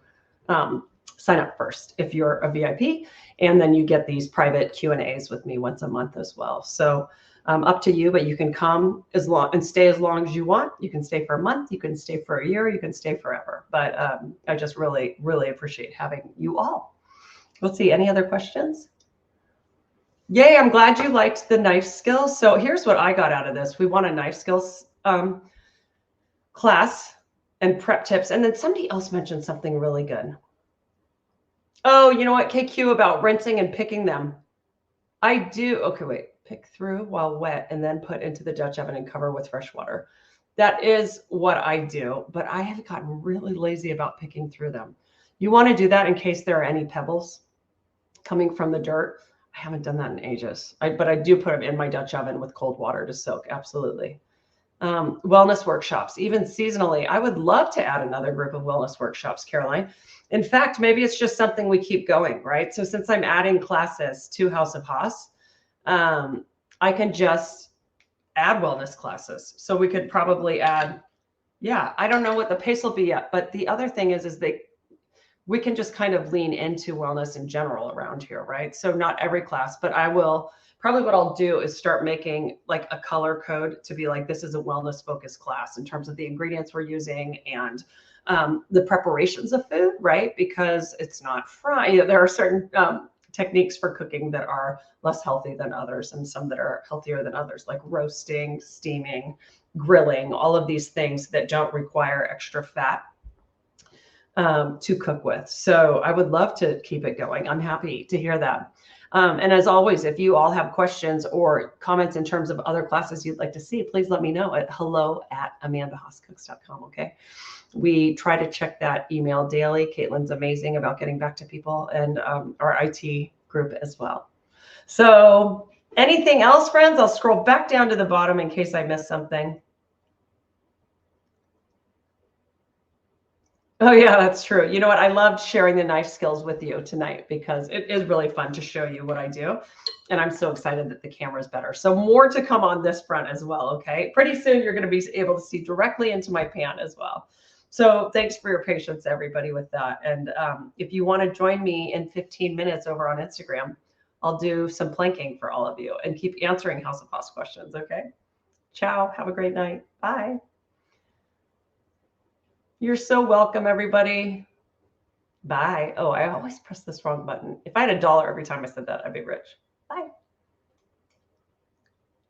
S1: sign up first if you're a VIP, and then you get these private Q&As with me once a month as well. So up to you, but you can come as long and stay as long as you want. You can stay for a month, you can stay for a year, you can stay forever. But I just really, really appreciate having you all. Let's see, any other questions? Yay, I'm glad you liked the knife skills. So here's what I got out of this. We want a knife skills class and prep tips. And then somebody else mentioned something really good. Oh, you know what, KQ, about rinsing and picking them. I do. Okay, wait. Pick through while wet and then put into the Dutch oven and cover with fresh water. That is what I do, but I have gotten really lazy about picking through them. You want to do that in case there are any pebbles coming from the dirt. I haven't done that in ages, but I do put them in my Dutch oven with cold water to soak. Absolutely. Wellness workshops, even seasonally. I would love to add another group of wellness workshops, Caroline. In fact, maybe it's just something we keep going, right? So since I'm adding classes to House of Haas, I can just add wellness classes. So we could probably add, yeah, I don't know what the pace will be yet, but the other thing is we can just kind of lean into wellness in general around here, right? So not every class, but I will probably what I'll do is start making like a color code to be like, this is a wellness focused class in terms of the ingredients we're using and the preparations of food, right? Because it's not fried. You know, there are certain techniques for cooking that are less healthy than others and some that are healthier than others, like roasting, steaming, grilling, all of these things that don't require extra fat to cook with. So I would love to keep it going. I'm happy to hear that. And as always, if you all have questions or comments in terms of other classes you'd like to see, please let me know at hello@amandahaascooks.com. Okay. We try to check that email daily. Caitlin's amazing about getting back to people, and our IT group as well. So anything else, friends? I'll scroll back down to the bottom in case I missed something. Oh yeah, that's true. You know what? I loved sharing the knife skills with you tonight because it is really fun to show you what I do. And I'm so excited that the camera is better. So more to come on this front as well, okay? Pretty soon you're going to be able to see directly into my pan as well. So thanks for your patience, everybody, with that. And if you want to join me in 15 minutes over on Instagram, I'll do some planking for all of you and keep answering House of Haas questions, okay? Ciao. Have a great night. Bye. You're so welcome, everybody. Bye. Oh, I always press this wrong button. If I had $1 every time I said that, I'd be rich. Bye.